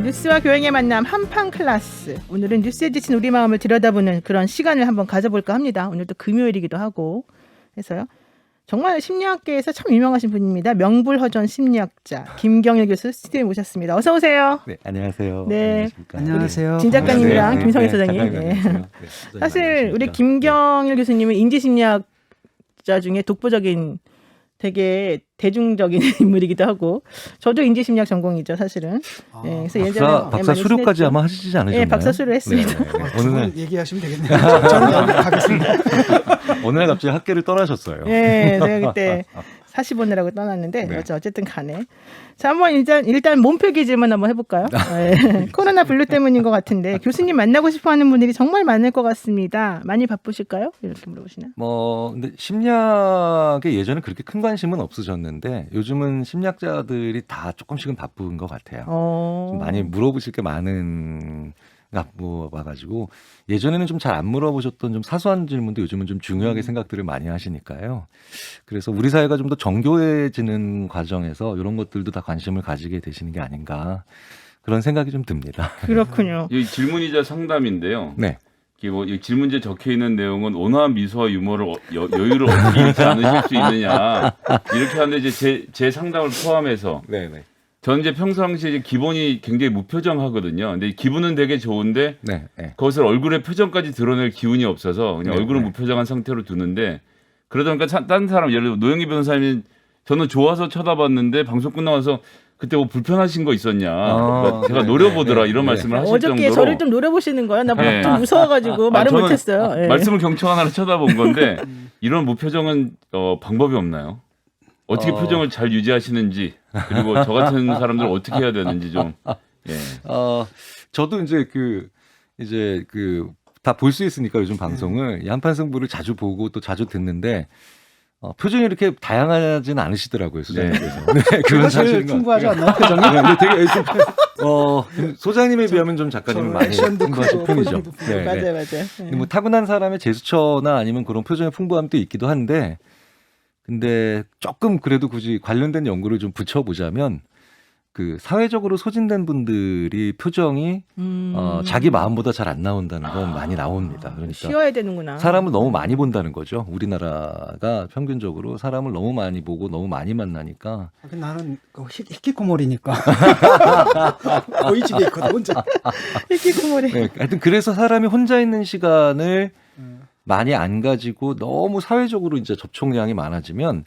뉴스와 교양의 만남 한판 클래스. 오늘은 뉴스에 지친 우리 마음을 들여다보는 그런 시간을 한번 가져볼까 합니다. 오늘도 금요일이기도 하고 해서요. 정말 심리학계에서 참 유명하신 분입니다. 명불허전 심리학자 김경일 교수 스튜디오에 모셨습니다. 어서 오세요. 네, 안녕하세요. 네, 안녕하세요. 진 작가님이랑 네, 김성일 네, 소장님. 네. 사실 우리 김경일 교수님은 인지심리학자 중에 독보적인 되게 대중적인 인물이기도 하고 저도 인지심리학 전공이죠 사실은. 네, 그래서 예전에 박사 수료까지 아마 하시지 않으셨나요? 네, 박사 수료 했습니다. 오늘 얘기하시면 되겠네요. 저는 여기 가겠습니다. 어느 날 갑자기 학계를 떠나셨어요. 네, 제가 그때 40원이라고 떠났는데 네. 어쨌든 간에 자 한번 일단 몸풀기 질문 한번 해볼까요? 네. 코로나 블루 때문인 것 같은데 교수님 만나고 싶어하는 분들이 정말 많을 것 같습니다. 많이 바쁘실까요? 이렇게 물어보시나요? 근데 심리학에 예전에 그렇게 큰 관심은 없으셨는데 요즘은 심리학자들이 다 조금씩은 바쁜 것 같아요. 좀 많이 물어보실 게 많은 와가지고 예전에는 좀 잘 안 물어보셨던 좀 사소한 질문도 요즘은 좀 중요하게 생각들을 많이 하시니까요. 그래서 우리 사회가 좀 더 정교해지는 과정에서 이런 것들도 다 관심을 가지게 되시는 게 아닌가 그런 생각이 좀 듭니다. 그렇군요. 이 질문이자 상담인데요. 네. 이 질문지에 적혀 있는 내용은 온화한 미소와 유머를 여유를 어떻게 잃지 않으실 수 있느냐 이렇게 하는데 이제 제 상담을 포함해서 네. 저는 이제 평상시에 이제 기본이 굉장히 무표정하거든요. 근데 기분은 되게 좋은데 네. 그것을 얼굴의 표정까지 드러낼 기운이 없어서 그냥 네, 얼굴은 네. 무표정한 상태로 두는데 그러다 보니까 다른 사람 예를 들어 노영희 변호사님이 저는 좋아서 쳐다봤는데 방송 끝나고 나서 그때 뭐 불편하신 거 있었냐. 그러니까 제가 노려보더라 이런 말씀을 하실 어저께 정도로. 저를 좀 노려보시는 거예요. 나 네. 좀 무서워가지고 말을 저는 못했어요. 네. 말씀을 경청 하나로 쳐다본 건데 이런 무표정은 방법이 없나요? 어떻게 표정을 잘 유지하시는지 그리고 저 같은 사람들은 어떻게 해야 되는지 좀. 예. 저도 이제 다 볼 수 있으니까 요즘 방송을 이 한판 승부를 자주 보고 또 자주 듣는데 표정이 이렇게 다양하지는 않으시더라고요, 소장님께서. 네, 그건 사실 풍부하지 않나요, 표정이? 근데 되게 소장님에 비하면 좀 작가님은 많이 액션도 풍부하신 크고 편이죠. 표정도 네, 네. 맞아요. 근데 뭐 타고난 사람의 제스처나 아니면 그런 표정의 풍부함도 있기도 한데, 근데 조금 그래도 굳이 관련된 연구를 좀 붙여보자면, 그 사회적으로 소진된 분들이 표정이 자기 마음보다 잘 안 나온다는 건 많이 나옵니다. 그러니까 쉬어야 되는구나. 사람을 너무 많이 본다는 거죠. 우리나라가 평균적으로 사람을 너무 많이 보고 너무 많이 만나니까. 나는 히키코모리니까 거의 집에 있거든 혼자. 히키코모리. 네, 하여튼 그래서 사람이 혼자 있는 시간을 많이 안 가지고 너무 사회적으로 이제 접촉량이 많아지면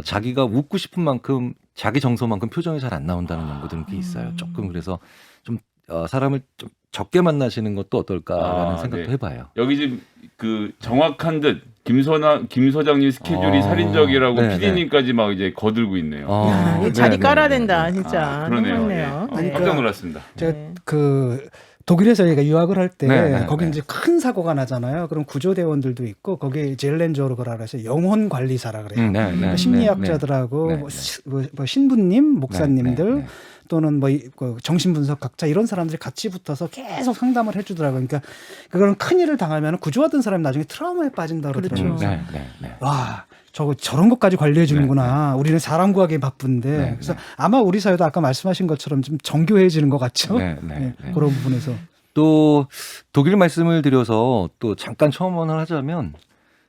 자기가 웃고 싶은 만큼 자기 정서만큼 표정이 잘 안 나온다는 연구들은 꽤 있어요. 조금 그래서 좀 사람을 좀 적게 만나시는 것도 어떨까라는 생각도 네. 해봐요. 여기 지금 그 정확한 듯 김 소장님 스케줄이 살인적이라고 네, PD님까지 막 이제 거들고 있네요. 야, 이 자리 깔아야 된다 진짜. 그러네요. 그렇네요. 예. 네. 깜짝 놀랐습니다. 제가 독일에서 얘가 유학을 할 때 네, 거기 네. 이제 큰 사고가 나잖아요. 그럼 구조대원들도 있고 거기에 젤렌저로그라 그래서 영혼 관리사라 그래요. 그러니까 심리학자들하고 뭐 신부님, 목사님들 또는 그 정신분석학자 이런 사람들이 같이 붙어서 계속 상담을 해주더라고요. 그러니까 그거는 큰 일을 당하면 구조하던 사람이 나중에 트라우마에 빠진다 그러더라고요. 그렇죠. 와, 저런 것까지 관리해 주는구나. 우리는 사람 구하기 바쁜데. 그래서 아마 우리 사회도 아까 말씀하신 것처럼 좀 정교해지는 것 같죠. 그런 부분에서. 또 독일 말씀을 드려서 또 잠깐 첨언을 하자면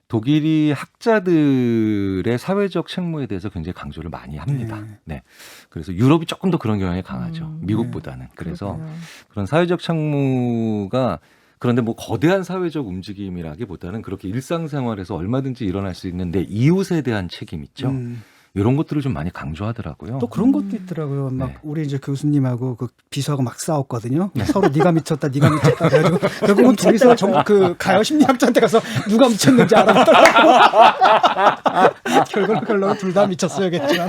독일이 학자들의 사회적 책무에 대해서 굉장히 강조를 많이 합니다. 네. 그래서 유럽이 조금 더 그런 경향이 강하죠. 미국보다는. 그래서 그렇구나. 그런 사회적 책무가 그런데 뭐 거대한 사회적 움직임이라기보다는 그렇게 일상생활에서 얼마든지 일어날 수 있는 내 이웃에 대한 책임 있죠. 이런 것들을 좀 많이 강조하더라고요. 또 그런 것도 있더라고요. 막 네. 우리 이제 교수님하고 그 비서하고 막 싸웠거든요. 서로 네가 미쳤다, 네가 미쳤다. 그래가지고 결국은 둘이서 그 가요 심리학자한테 가서 누가 미쳤는지 알아보더라고. 결론은 둘 다 미쳤어야겠지만.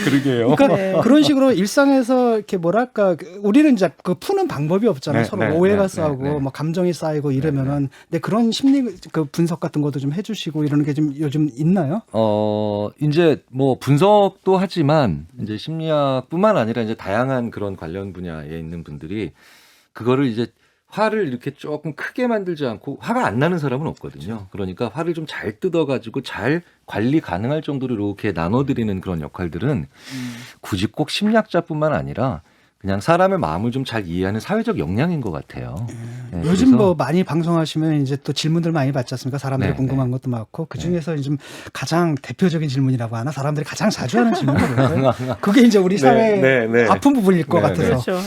그러게요. 그러니까 그런 식으로 일상에서 이렇게 뭐랄까 우리는 이제 그 푸는 방법이 없잖아요. 서로 오해가 쌓이고 뭐 감정이 쌓이고 이러면은. 근데 그런 심리 그 분석 같은 것도 좀 해주시고 이러는 게 좀 요즘 있나요? 이제 뭐 분석도 하지만 이제 심리학뿐만 아니라 이제 다양한 그런 관련 분야에 있는 분들이 그거를 이제 화를 이렇게 조금 크게 만들지 않고 화가 안 나는 사람은 없거든요. 그러니까 화를 좀 잘 뜯어가지고 잘 관리 가능할 정도로 이렇게 나눠드리는 그런 역할들은 굳이 꼭 심리학자뿐만 아니라 그냥 사람의 마음을 좀 잘 이해하는 사회적 역량인 것 같아요. 네, 요즘 그래서 뭐 많이 방송하시면 이제 또 질문들 많이 받지 않습니까? 사람들이 네, 궁금한 것도 많고 그 중에서 좀 가장 대표적인 질문이라고 하나 사람들이 가장 자주 하는 질문이 뭐예요? 그게 이제 우리 사회의 아픈 부분일 것 같아서. 그렇죠.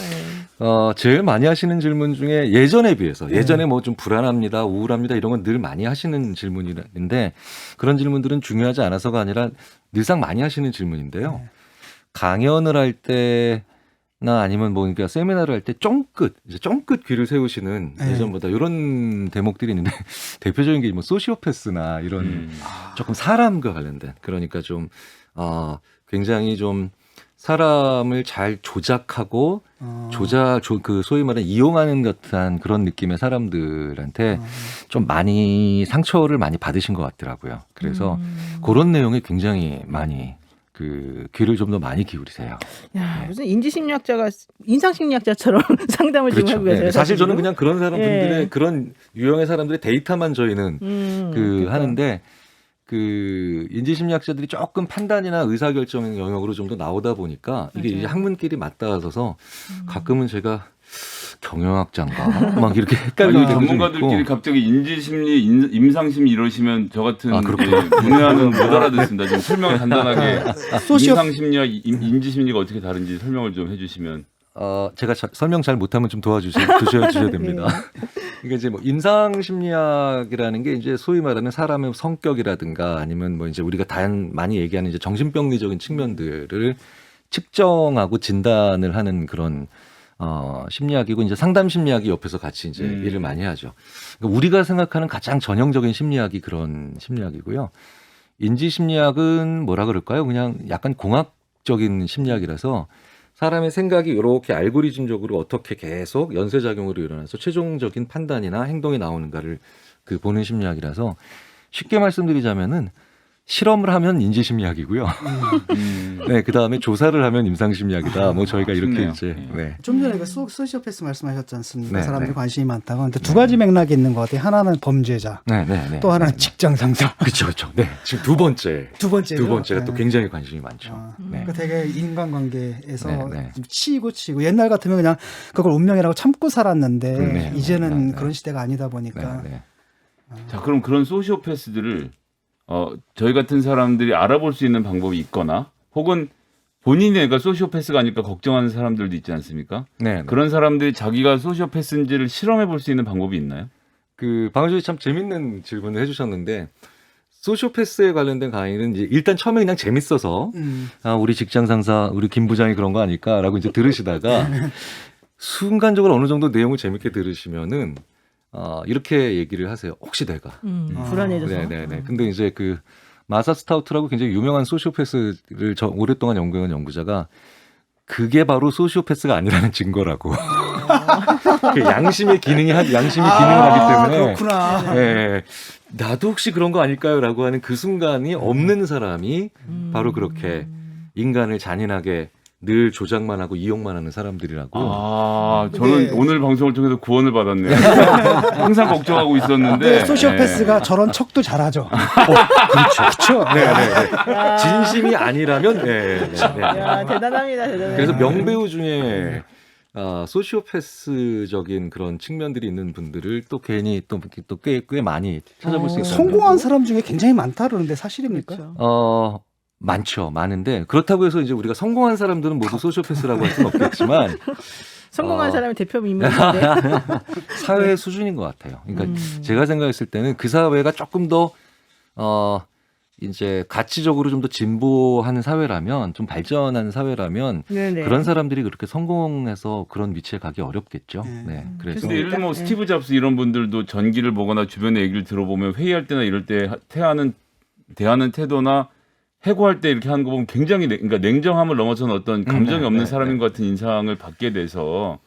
네. 제일 많이 하시는 질문 중에 예전에 비해서 예전에 뭐 좀 불안합니다, 우울합니다 이런 건 늘 많이 하시는 질문인데 그런 질문들은 중요하지 않아서가 아니라 늘상 많이 하시는 질문인데요. 강연을 할 때나 아니면 뭐 그러니까 세미나를 할 때 쫑긋 귀를 세우시는 예전보다 이런 대목들이 있는데 대표적인 게 뭐 소시오패스나 이런 조금 사람과 관련된 그러니까 좀 굉장히 좀 사람을 잘 조작하고 그 소위 말하는 이용하는 듯한 그런 느낌의 사람들한테 좀 많이 상처를 많이 받으신 것 같더라고요. 그래서 그런 내용에 굉장히 많이 그 귀를 좀 더 많이 기울이세요. 야, 무슨 인지심리학자가 인상심리학자처럼 상담을 지금 하고 계세요. 사실 저는 그냥 그런 사람들의 그런 유형의 사람들의 데이터만 저희는 그러니까. 하는데 그 인지심리학자들이 조금 판단이나 의사결정 영역으로 좀 더 나오다 보니까 이게 이제 학문끼리 맞닿아서서 가끔은 제가 경영학자인가 막 이렇게 헷갈리는 전문가들끼리 갑자기 인지심리, 임상심리 이러시면 저 같은 분야는 못 알아듣습니다. 좀 설명을 간단하게 임상심리와 인지심리가 어떻게 다른지 설명을 좀 해주시면. 제가 설명 잘 못하면 좀 도와주셔야 됩니다. 그러니까 이제 뭐 임상심리학이라는 게 이제 소위 말하는 사람의 성격이라든가 아니면 뭐 이제 우리가 많이 얘기하는 이제 정신병리적인 측면들을 측정하고 진단을 하는 그런 심리학이고 이제 상담 심리학이 옆에서 같이 이제 일을 많이 하죠. 그러니까 우리가 생각하는 가장 전형적인 심리학이 그런 심리학이고요. 인지 심리학은 뭐라 그럴까요? 그냥 약간 공학적인 심리학이라서 사람의 생각이 이렇게 알고리즘적으로 어떻게 계속 연쇄작용으로 일어나서 최종적인 판단이나 행동이 나오는가를 그 보는 심리학이라서 쉽게 말씀드리자면은 실험을 하면 인지심리학이고요. 네, 그 다음에 조사를 하면 임상심리학이다. 뭐 저희가 이렇게 이제. 네. 좀 전에 그 소시오패스 말씀하셨지 않습니까? 사람들이 관심이 많다고. 근데 두 가지 맥락이 있는 것 같아요. 하나는 범죄자. 또 하나는 직장 상사. 그렇죠. 네. 지금 두 번째가 또 굉장히 관심이 많죠. 그러니까 되게 인간관계에서 치이고 옛날 같으면 그냥 그걸 운명이라고 참고 살았는데 이제는 그런 시대가 아니다 보니까. 자, 그럼 그런 소시오패스들을 저희 같은 사람들이 알아볼 수 있는 방법이 있거나 혹은 본인이 그러니까 소시오패스가 아닐까 걱정하는 사람들도 있지 않습니까? 네. 그런 사람들이 자기가 소시오패스인지를 실험해 볼 수 있는 방법이 있나요? 그 방금 전에 참 재밌는 질문을 해주셨는데 소시오패스에 관련된 강의는 이제 일단 처음에 그냥 재밌어서 우리 직장 상사 우리 김 부장이 그런 거 아닐까라고 이제 들으시다가 순간적으로 어느 정도 내용을 재밌게 들으시면은 이렇게 얘기를 하세요. 혹시 내가 불안해져서. 네네네. 근데 이제 그 마사 스타우트라고 굉장히 유명한 소시오패스를 오랫동안 연구한 연구자가 그게 바로 소시오패스가 아니라는 증거라고. 그 양심의 기능이 기능을 하기 때문에. 그렇구나. 네, 나도 혹시 그런 거 아닐까요?라고 하는 그 순간이 없는 사람이 바로 그렇게 인간을 잔인하게 늘 조작만 하고 이용만 하는 사람들이라고. 저는 오늘 방송을 통해서 구원을 받았네요. 항상 걱정하고 있었는데. 소시오패스가 저런 척도 잘하죠. 그렇죠. 네. 진심이 아니라면. 야, 대단합니다. 그래서 명배우 중에 소시오패스적인 그런 측면들이 있는 분들을 또 괜히 또 꽤 많이 찾아볼 수 있어요. 성공한 사람 중에 굉장히 많다 그러는데 사실입니까? 그렇죠. 많은데 그렇다고 해서 이제 우리가 성공한 사람들은 모두 소시오패스라고 할 수는 없겠지만 성공한 사람이 대표 인물인데 사회 수준인 것 같아요. 그러니까 제가 생각했을 때는 그 사회가 조금 더 이제 가치적으로 좀 더 진보하는 사회라면 좀 발전한 사회라면 그런 사람들이 그렇게 성공해서 그런 위치에 가기 어렵겠죠. 네. 그래서 근데 예를 들면 스티브 잡스 이런 분들도 전기를 보거나 주변의 얘기를 들어보면 회의할 때나 이럴 때 대하는 태도나 해고할 때 이렇게 하는 거 보면 굉장히 그러니까 냉정함을 넘어서는 어떤 감정이 없는 사람인 것 같은 인상을 받게 돼서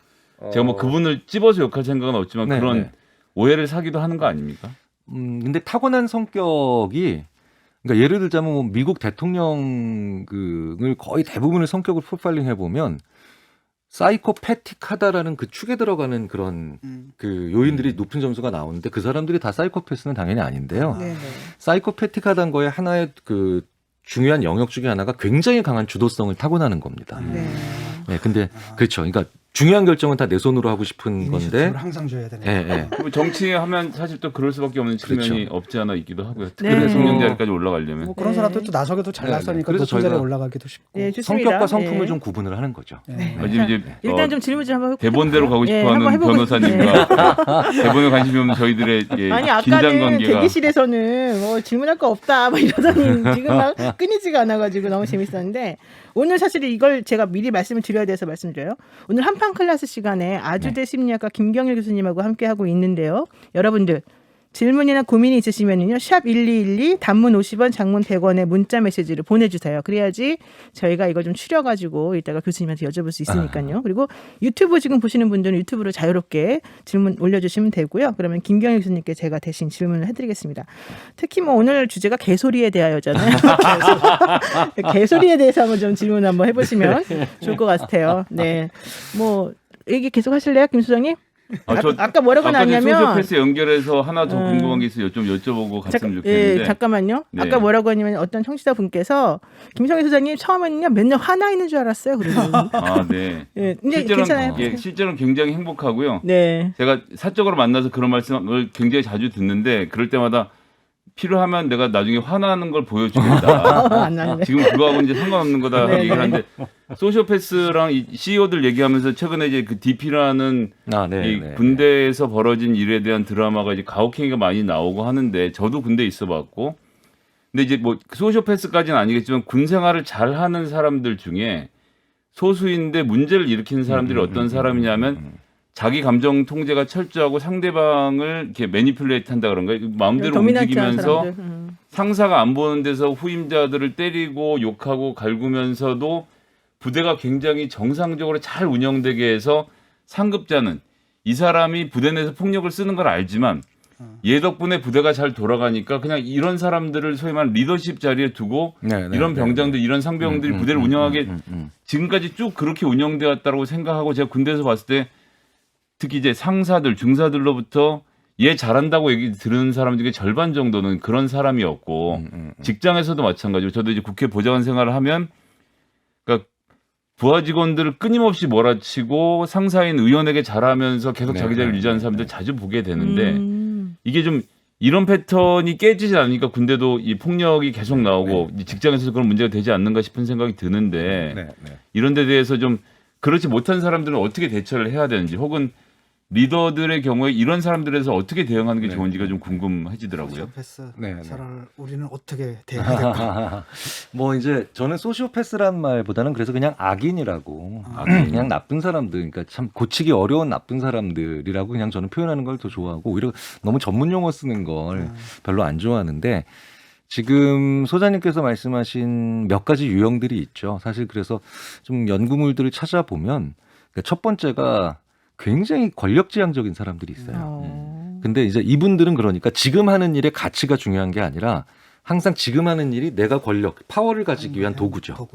제가 뭐 그분을 찝어서 욕할 생각은 없지만 그런 오해를 사기도 하는 거 아닙니까? 근데 타고난 성격이 그러니까 예를 들자면 뭐 미국 대통령을 거의 대부분의 성격을 프로파일링 해보면 사이코패틱하다라는 그 축에 들어가는 그런 그 요인들이 높은 점수가 나오는데 그 사람들이 다 사이코패스는 당연히 아닌데요. 사이코패틱하다는 거에 하나의 그 중요한 영역 중에 하나가 굉장히 강한 주도성을 타고나는 겁니다. 네, 근데 그렇죠. 그러니까 중요한 결정은 다 내 손으로 하고 싶은 건데. 이니셔티브를 항상 줘야 되는. 예, 예. 정치하면 사실 또 그럴 수밖에 없는 측면이 그렇죠. 없지 않아 있기도 하고요. 네. 특히 대통령 자리까지 올라가려면. 뭐 그런 네. 사람도 또 나서기도 잘났으니까 그래서 높은 자리에 저희가 올라가기도 쉽고. 네, 좋습니다. 성격과 성품을 예. 좀 구분을 하는 거죠. 네. 지금 이제 일단 좀 질문 좀 한번 해볼까요? 대본대로 가고 예, 싶어하는 한번 해보고 변호사님과 대본에 관심이 없는 저희들의 아니 긴장 아까는 관계가 대기실에서는 뭐 질문할 거 없다 막 이러더니 지금 막 끊이지가 않아가지고 너무 재밌었는데 오늘 사실 이걸 제가 미리 말씀을 드려야 돼서 말씀드려요. 오늘 한판 클래스 시간에 아주대 심리학과 김경일 교수님하고 함께 하고 있는데요. 여러분들 질문이나 고민이 있으시면요. 샵 1212 단문 50원 장문 100원의 문자 메시지를 보내주세요. 그래야지 저희가 이걸 좀 추려가지고 이따가 교수님한테 여쭤볼 수 있으니까요. 그리고 유튜브 지금 보시는 분들은 유튜브로 자유롭게 질문 올려주시면 되고요. 그러면 김경일 교수님께 제가 대신 질문을 해드리겠습니다. 특히 뭐 오늘 주제가 개소리에 대하여잖아요. 개소리에 대해서 한번 좀 질문 한번 해보시면 좋을 것 같아요. 네, 뭐 얘기 계속 하실래요, 김 소장님? 아까 뭐라고 나왔냐면 소시오패스 연결해서 하나 더 궁금한 게 있어요. 좀 여쭤보고 갔으면 좋겠는데. 예, 잠깐만요. 네. 아까 뭐라고 하냐면 어떤 청취자 분께서 김성희 소장님 처음에는요 맨날 화나 있는 줄 알았어요. 그러면 아, 네. 예, 근데 괜찮아요. 실제로는 굉장히 행복하고요. 네. 제가 사적으로 만나서 그런 말씀을 굉장히 자주 듣는데 그럴 때마다 필요하면 내가 나중에 화나는 걸 보여주겠다. 안 나는데. 지금 그거하고 이제 상관없는 거다 네, 얘기를 네. 하는데 소시오패스랑 이 CEO들 얘기하면서 최근에 이제 그 DP라는 이 군대에서 벌어진 일에 대한 드라마가 이제 가혹행위가 많이 나오고 하는데 저도 군대에 있어봤고 근데 이제 뭐 소시오패스까지는 아니겠지만 군 생활을 잘하는 사람들 중에 소수인데 문제를 일으키는 사람들이 어떤 사람이냐면 자기 감정 통제가 철저하고 상대방을 이렇게 매니플레이트 한다 그런가 마음대로 움직이면서 상사가 안 보는 데서 후임자들을 때리고 욕하고 갈구면서도 부대가 굉장히 정상적으로 잘 운영되게 해서 상급자는 이 사람이 부대 내에서 폭력을 쓰는 걸 알지만 얘 덕분에 부대가 잘 돌아가니까 그냥 이런 사람들을 소위 말하는 리더십 자리에 두고 이런 병장들 이런 상병들이 부대를 운영하게 지금까지 쭉 그렇게 운영되었다고 생각하고 제가 군대에서 봤을 때 특히 이제 상사들, 중사들로부터 얘 잘한다고 얘기 들은 사람 중에 절반 정도는 그런 사람이었고 직장에서도 마찬가지로 저도 이제 국회 보좌관 생활을 하면 그러니까 부하 직원들을 끊임없이 몰아치고 상사인 의원에게 잘하면서 계속 자기 자리를 유지하는 사람들 자주 보게 되는데 이게 좀 이런 패턴이 깨지지 않으니까 군대도 이 폭력이 계속 나오고 직장에서도 그런 문제가 되지 않는가 싶은 생각이 드는데 이런 데 대해서 좀 그렇지 못한 사람들은 어떻게 대처를 해야 되는지 혹은 리더들의 경우에 이런 사람들에서 어떻게 대응하는 게 좋은지가 좀 궁금해지더라고요. 소시오패스 우리는 어떻게 대해야 될까? 뭐 이제 저는 소시오패스란 말보다는 그래서 그냥 악인이라고 그냥 나쁜 사람들, 그러니까 참 고치기 어려운 나쁜 사람들이라고 그냥 저는 표현하는 걸 더 좋아하고 오히려 너무 전문 용어 쓰는 걸 별로 안 좋아하는데 지금 소장님께서 말씀하신 몇 가지 유형들이 있죠. 사실 그래서 좀 연구물들을 찾아보면 첫 번째가 굉장히 권력지향적인 사람들이 있어요. 근데 이제 이분들은 그러니까 지금 하는 일의 가치가 중요한 게 아니라 항상 지금 하는 일이 내가 파워를 가지기 위한 도구죠.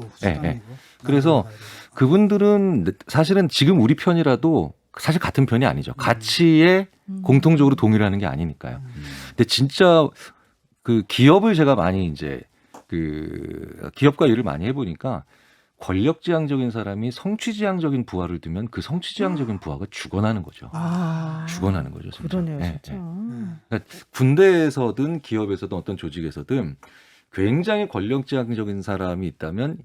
그래서 그분들은 사실은 지금 우리 편이라도 사실 같은 편이 아니죠. 가치에 공통적으로 동의를 하는 게 아니니까요. 근데 진짜 그 기업을 제가 많이 이제 그 기업과 일을 많이 해보니까 권력지향적인 사람이 성취지향적인 부하를 두면 그 성취지향적인 부하가 죽어나는 거죠. 죽어나는 거죠. 진짜. 그러네요, 진짜. 그러니까 군대에서든 기업에서든 어떤 조직에서든 굉장히 권력지향적인 사람이 있다면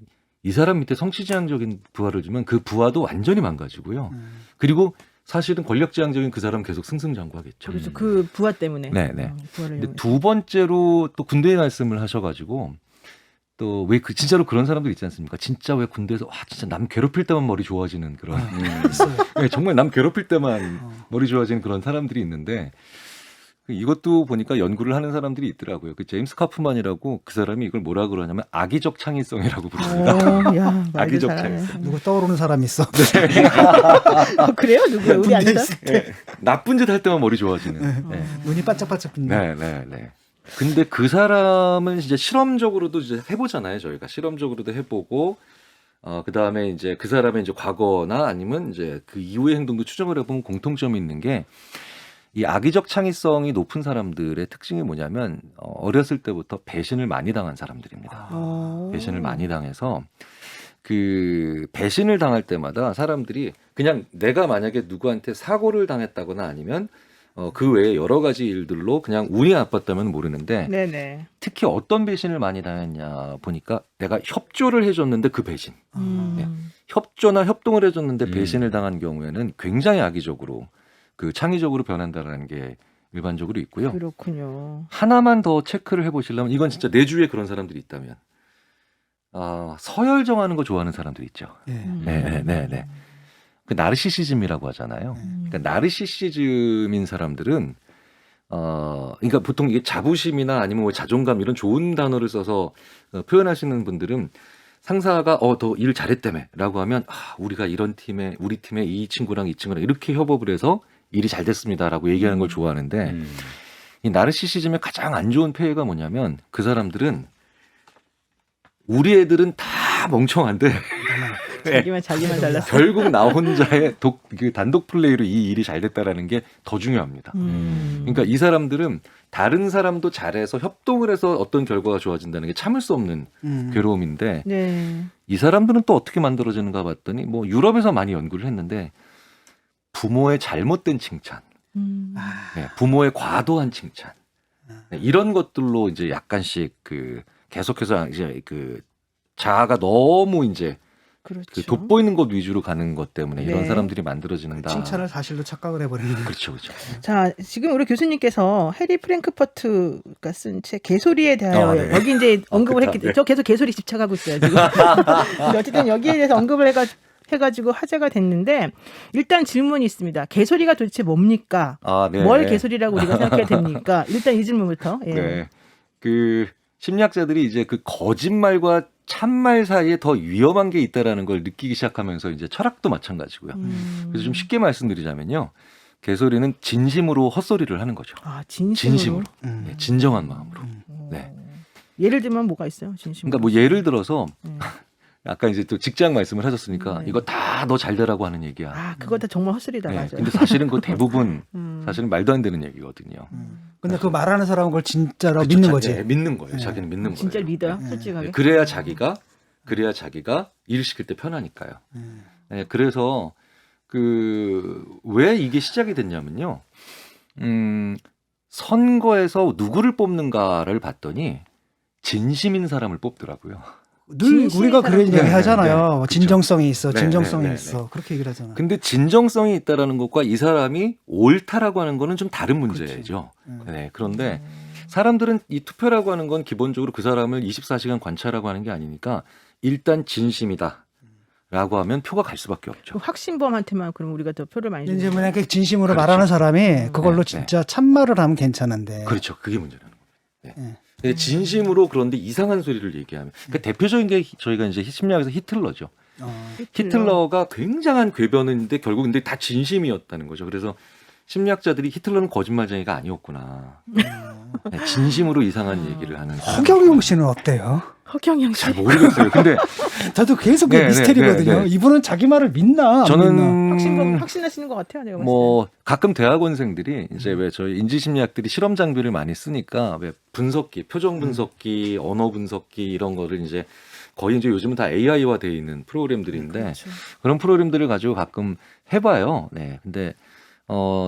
이 사람 밑에 성취지향적인 부하를 주면 그 부하도 완전히 망가지고요. 그리고 사실은 권력지향적인 그 사람 계속 승승장구하겠죠. 그렇죠. 그 부하 때문에. 네네. 근데 두 번째로 또 군대의 말씀을 하셔가지고 또 왜 그 진짜로 그런 사람들 있지 않습니까? 진짜 왜 군대에서 와 진짜 남 괴롭힐 때만 머리 좋아지는 그런 네, 정말 남 괴롭힐 때만 머리 좋아지는 그런 사람들이 있는데 이것도 보니까 연구를 하는 사람들이 있더라고요. 그 제임스 카프만이라고 그 사람이 이걸 뭐라 그러냐면 악의적 창의성이라고 부릅니다. 야, 악의적 창의성. 누구 떠오르는 사람 있어? 그래요? 누구야? 우리 아니다. 나쁜 짓 할 때만 머리 좋아지는. 눈이 반짝반짝 빛나. 네. 근데 그 사람은 이제 실험적으로도 이제 해보잖아요. 저희가 실험적으로도 해보고, 그 다음에 이제 그 사람의 이제 과거나 아니면 이제 그 이후의 행동도 추적을 해보면 공통점이 있는 게 이 악의적 창의성이 높은 사람들의 특징이 뭐냐면 어렸을 때부터 배신을 많이 당한 사람들입니다. 배신을 많이 당해서 그 배신을 당할 때마다 사람들이 그냥 내가 만약에 누구한테 사고를 당했다거나 아니면 그 외에 여러 가지 일들로 그냥 운이 나빴다면 모르는데 네네. 특히 어떤 배신을 많이 당했냐 보니까 내가 협조를 해줬는데 그 배신, 협조나 협동을 해줬는데 배신을 당한 경우에는 굉장히 악의적으로 그 창의적으로 변한다는 게 일반적으로 있고요. 그렇군요. 하나만 더 체크를 해보시려면 이건 진짜 내 주위에 그런 사람들이 있다면 서열 정하는 거 좋아하는 사람들 있죠. 예. 네. 그 나르시시즘이라고 하잖아요. 그러니까 나르시시즘인 사람들은 그러니까 보통 이게 자부심이나 아니면 뭐 자존감 이런 좋은 단어를 써서 표현하시는 분들은 상사가 더 일 잘했다며라고 하면 우리가 이런 팀에 우리 팀에 이 친구랑 이렇게 협업을 해서 일이 잘 됐습니다라고 얘기하는 걸 좋아하는데 이 나르시시즘의 가장 안 좋은 폐해가 뭐냐면 그 사람들은 우리 애들은 다 멍청한데 자기만 잘났어. 결국 나 혼자의 그 단독 플레이로 이 일이 잘 됐다라는 게 더 중요합니다. 그러니까 이 사람들은 다른 사람도 잘해서 협동을 해서 어떤 결과가 좋아진다는 게 참을 수 없는 괴로움인데 네. 이 사람들은 또 어떻게 만들어지는가 봤더니 뭐 유럽에서 많이 연구를 했는데 부모의 잘못된 칭찬, 부모의 과도한 칭찬 이런 것들로 이제 약간씩 그 계속해서 이제 그 자아가 너무 이제 그렇죠. 그 돋보이는 것 위주로 가는 것 때문에 이런 네. 사람들이 만들어지는다. 칭찬을 사실로 착각을 해버리는. 그렇죠. 자, 지금 우리 교수님께서 해리 프랭크퍼트가 쓴 책 개소리에 대하여 네. 여기 이제 언급을 그렇다. 했기 때문에 네. 저 계속 개소리 집착하고 있어요 지금. 근데 어쨌든 여기에 대해서 언급을 해가지고 화제가 됐는데 일단 질문이 있습니다. 개소리가 도대체 뭡니까? 네. 뭘 개소리라고 우리가 생각해야 됩니까? 일단 이 질문부터. 예. 네. 그 심리학자들이 이제 그 거짓말과 참말 사이에 더 위험한 게 있다라는 걸 느끼기 시작하면서 이제 철학도 마찬가지고요. 그래서 좀 쉽게 말씀드리자면요. 개소리는 진심으로 헛소리를 하는 거죠. 진심으로. 네, 진정한 마음으로. 네. 예를 들면 뭐가 있어요? 진심으로. 그러니까 뭐 예를 들어서 네. 아까 이제 또 직장 말씀을 하셨으니까 네. 이거 다 너 잘 되라고 하는 얘기야. 그거 다 정말 헛소리다. 네, 맞아요. 근데 사실은 그 대부분 음. 사실은 말도 안 되는 얘기거든요. 근데 그 말하는 사람은 그걸 진짜로 그렇죠. 믿는 거지. 네, 믿는 거예요. 자기는 믿는 진짜 거예요. 믿어요? 솔직하게? 네, 그래야 자기가 일을 시킬 때 편하니까요. 네, 그래서 왜 이게 시작이 됐냐면요. 선거에서 누구를 뽑는가를 봤더니 진심인 사람을 뽑더라고요. 늘 우리가 그런 얘기 하잖아요. 그렇죠. 진정성이 있어, 네, 진정성이 네. 있어. 그렇게 얘기를 하잖아. 근데 진정성이 있다라는 것과 이 사람이 옳다라고 하는 거는 좀 다른 문제죠. 네, 그런데 사람들은 이 투표라고 하는 건 기본적으로 그 사람을 24시간 관찰하고 하는 게 아니니까 일단 진심이다. 라고 하면 표가 갈 수밖에 없죠. 확신범한테만 그럼 우리가 더 표를 많이 이제 주는 만약에 진심으로 그렇죠. 말하는 사람이 그걸로 네, 진짜 참말을 하면 괜찮은데. 그렇죠. 그게 문제라는 거예요. 네. 근데 진심으로 그런데 이상한 소리를 얘기하면 그러니까 대표적인 게 저희가 이제 심리학에서 히틀러죠. 히틀러가 굉장한 궤변인데 결국 근데 다 진심이었다는 거죠. 그래서 심리학자들이 히틀러는 거짓말쟁이가 아니었구나. 네, 진심으로 이상한 얘기를 하는. 허경영 씨는 어때요? 허경영 씨. 잘 모르겠어요. 근데 저도 계속 그게 미스테리거든요. 이분은 자기 말을 믿나? 안 믿나? 확신하시는 것 같아요. 내가 뭐 가끔 대학원생들이 이제 왜 저희 인지심리학들이 실험 장비를 많이 쓰니까 왜 분석기, 표정 분석기, 언어 분석기 이런 거를 이제 거의 이제 요즘은 다 AI화 돼 있는 프로그램들인데 그렇죠. 그런 프로그램들을 가지고 가끔 해봐요. 네, 근데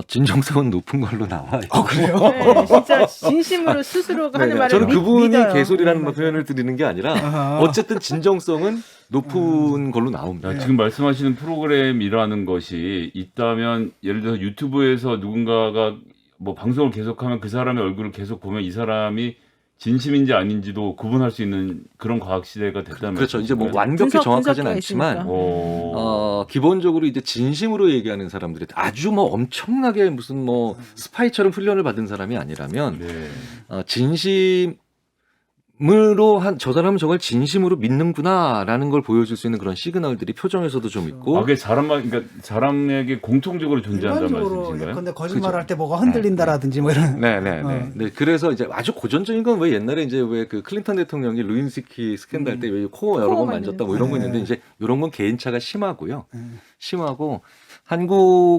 진정성은 높은 걸로 나와요. 그래요? 네, 진짜 진심으로 스스로가 하는 말을 저는 그분이 믿어요. 개소리라는 네, 표현을 드리는 게 아니라 어쨌든 진정성은 높은 걸로 나옵니다. 지금 말씀하시는 프로그램이라는 것이 있다면 예를 들어서 유튜브에서 누군가가 뭐 방송을 계속하면 그 사람의 얼굴을 계속 보면 이 사람이 진심인지 아닌지도 구분할 수 있는 그런 과학 시대가 됐다면 그렇죠. 이제 뭐 완벽히 정확하진 분석기가 않지만 있으니까. 기본적으로 이제 진심으로 얘기하는 사람들이 아주 뭐 엄청나게 무슨 뭐 스파이처럼 훈련을 받은 사람이 아니라면 진심으로 저 사람은 저걸 진심으로 믿는구나라는 걸 보여줄 수 있는 그런 시그널들이 표정에서도 좀 있고. 그게 그러니까 사람에게 공통적으로 존재한다는 말씀이신가요? 근데 거짓말할 때 뭐가 흔들린다라든지 뭐 이런. 네. 그래서 이제 아주 고전적인 건 왜 옛날에 이제 왜 그 클린턴 대통령이 루인스키 스캔들 때 왜 코 여러 번 만졌다 뭐 이런 거 있는데 이제 이런 건 개인차가 심하고요. 심하고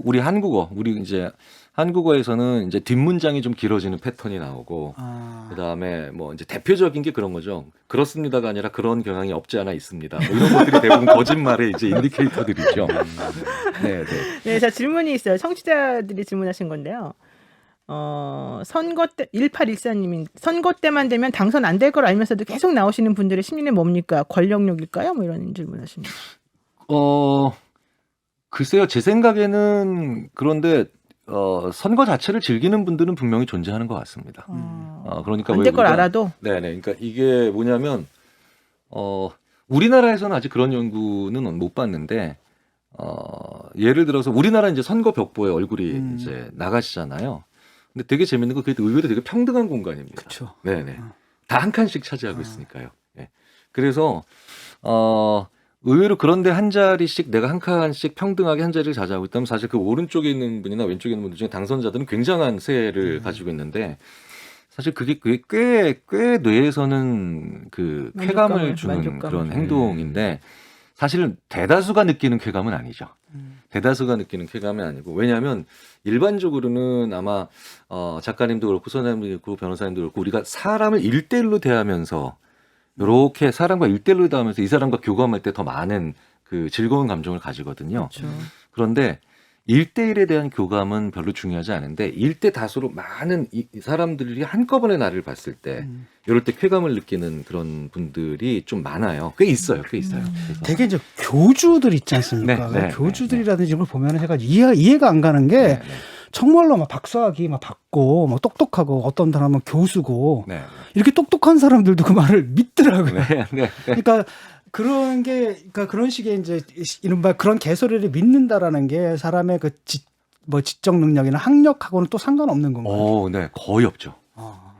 우리 이제 한국어에서는 이제 뒷문장이 좀 길어지는 패턴이 나오고 그다음에 뭐 이제 대표적인 게 그런 거죠. 그렇습니다가 아니라 그런 경향이 없지 않아 있습니다. 뭐 이런 것들이 대부분 거짓말의 이제 인디케이터들이죠. 네, 네. 네, 자 질문이 있어요. 청취자들이 질문하신 건데요. 선거 때 1814님이 선거 때만 되면 당선 안 될 걸 알면서도 계속 나오시는 분들의 심리는 뭡니까? 권력욕일까요? 뭐 이런 질문하십니다. 글쎄요. 제 생각에는 그런데 선거 자체를 즐기는 분들은 분명히 존재하는 것 같습니다. 그러니까 안 될 걸 알아도. 네네. 그러니까 이게 뭐냐면 우리나라에서는 아직 그런 연구는 못 봤는데 예를 들어서 우리나라 이제 선거 벽보에 얼굴이 이제 나가시잖아요. 근데 되게 재밌는 건 그게 의외로 되게 평등한 공간입니다. 그렇죠. 네네. 다 한 칸씩 차지하고 있으니까요. 네. 그래서 의외로 그런데 한 자리씩 내가 한 칸씩 평등하게 한 자리를 차지하고 있다면 사실 그 오른쪽에 있는 분이나 왼쪽에 있는 분들 중에 당선자들은 굉장한 세를 가지고 있는데 사실 그게 꽤 뇌에서는 그 쾌감을 주는 만족감을 그런 행동인데 사실은 대다수가 느끼는 쾌감은 아니죠. 대다수가 느끼는 쾌감이 아니고 왜냐하면 일반적으로는 아마 작가님도 그렇고 소장님도 그렇고 변호사님도 그렇고 우리가 사람을 1대1로 대하면서 이렇게 사람과 1대1로 대하면서 이 사람과 교감할 때 더 많은 그 즐거운 감정을 가지거든요. 그렇죠. 그런데 1대1에 대한 교감은 별로 중요하지 않은데 1대 다수로 많은 이 사람들이 한꺼번에 나를 봤을 때 이럴 때 쾌감을 느끼는 그런 분들이 좀 많아요. 꽤 있어요. 그래서. 되게 이제 교주들 있지 않습니까? 네, 네, 교주들이라든지 이걸 보면 제가 이해가 안 가는 게 네. 정말로 막 박사학위 막 받고 막 똑똑하고 어떤 사람은 교수고 네. 이렇게 똑똑한 사람들도 그 말을 믿더라고요. 네. 그러니까 그런 게 그러니까 그런 식의 이제 이른바 그런 개소리를 믿는다라는 게 사람의 그 지적 능력이나 학력하고는 또 상관없는 건가요? 네. 거의 없죠.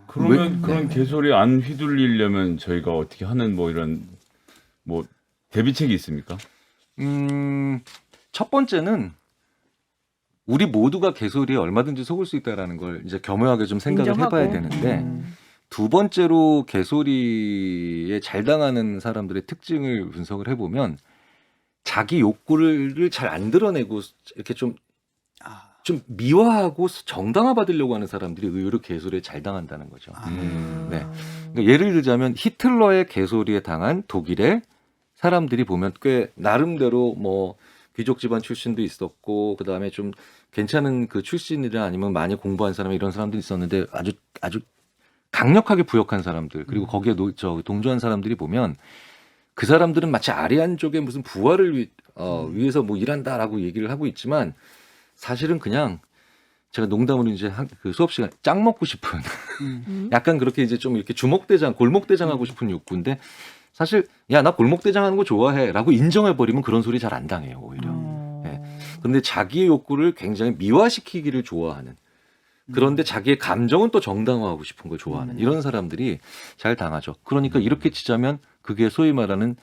그러면 그런 개소리 안 휘둘리려면 저희가 어떻게 하는 뭐 이런 뭐 대비책이 있습니까? 첫 번째는 우리 모두가 개소리에 얼마든지 속을 수 있다라는 걸 이제 겸허하게 좀 생각을 인정하고. 해봐야 되는데 두 번째로 개소리에 잘 당하는 사람들의 특징을 분석을 해보면 자기 욕구를 잘 안 드러내고 이렇게 좀 미화하고 정당화 받으려고 하는 사람들이 의외로 개소리에 잘 당한다는 거죠. 네. 그러니까 예를 들자면 히틀러의 개소리에 당한 독일의 사람들이 보면 꽤 나름대로 뭐 귀족 집안 출신도 있었고 그다음에 좀 괜찮은 그 출신이나 아니면 많이 공부한 사람 이런 사람들이 있었는데 아주 강력하게 부역한 사람들 그리고 거기에 동조한 사람들이 보면 그 사람들은 마치 아리안족의 무슨 부활을 위해서 뭐 일한다라고 얘기를 하고 있지만 사실은 그냥 제가 농담으로 이제 그 수업 시간 짱 먹고 싶은 약간 그렇게 이제 좀 이렇게 골목대장 하고 싶은 욕구인데 사실 야 나 골목대장 하는 거 좋아해라고 인정해버리면 그런 소리 잘 안 당해요 오히려. 네. 그런데 자기의 욕구를 굉장히 미화시키기를 좋아하는. 그런데 자기의 감정은 또 정당화하고 싶은 걸 좋아하는 이런 사람들이 잘 당하죠. 그러니까 이렇게 치자면 그게 소위 말하는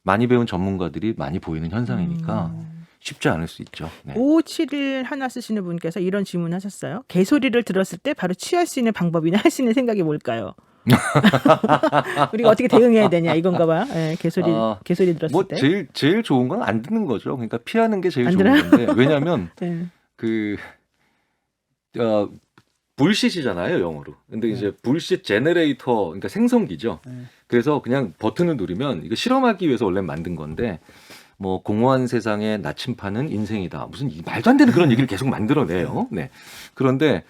많이 배운 전문가들이 많이 보이는 현상이니까 쉽지 않을 수 있죠. 네. 5571 하나 쓰시는 분께서 이런 질문하셨어요. 개소리를 들었을 때 바로 취할 수 있는 방법이나 할 수 있는 생각이 뭘까요? 우리가 어떻게 대응해야 되냐 이건가 봐요. 네, 개소리 들었을 뭐 때. 제일 좋은 건 안 듣는 거죠. 그러니까 피하는 게 제일 안 좋은 들어요? 건데 왜냐하면 네. 불쉿이잖아요 영어로. 근데 이제 불쉿 제너레이터 그러니까 생성기죠. 그래서 그냥 버튼을 누르면 이거 실험하기 위해서 원래 만든 건데 뭐 공허한 세상에 나침판은 인생이다. 무슨 말도 안 되는 그런 얘기를 계속 만들어내요. 네. 그런데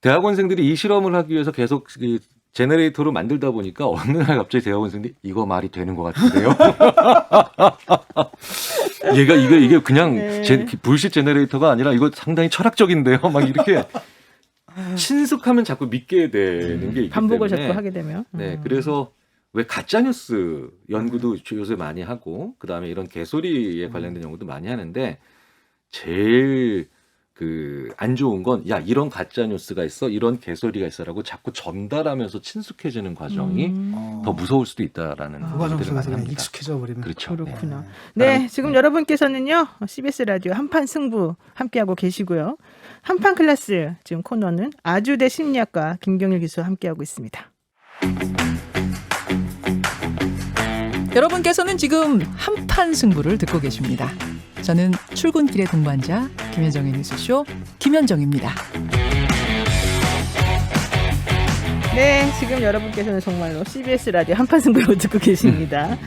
대학원생들이 이 실험을 하기 위해서 계속 이 제너레이터로 만들다 보니까 어느 날 갑자기 대학원생들이 이거 말이 되는 것 같은데요. 얘가 이게 그냥 불쉿 제너레이터가 아니라 이거 상당히 철학적인데요. 막 이렇게 친숙하면 자꾸 믿게 되는 게 있기 반복을 때문에. 자꾸 하게 되면. 네, 그래서 왜 가짜뉴스 연구도 요새 많이 하고 그다음에 이런 개소리에 관련된 연구도 많이 하는데 제일 안 좋은 건 야 이런 가짜뉴스가 있어 이런 개소리가 있어라고 자꾸 전달하면서 친숙해지는 과정이 더 무서울 수도 있다라는 그 과정 얘기들을 많이 속에서 그냥 합니다. 익숙해져 버리면 그렇죠. 그렇구나. 네, 지금 여러분께서는요 CBS 라디오 한판 승부 함께하고 계시고요. 한판 클래스 지금 코너는 아주대 심리학과 김경일 교수와 함께하고 있습니다. 여러분께서는 지금 한판 승부를 듣고 계십니다. 저는 출근길의 동반자 김현정의 뉴스쇼 김현정입니다. 네, 지금 여러분께서는 정말로 CBS 라디오 한판 승부를 듣고 계십니다.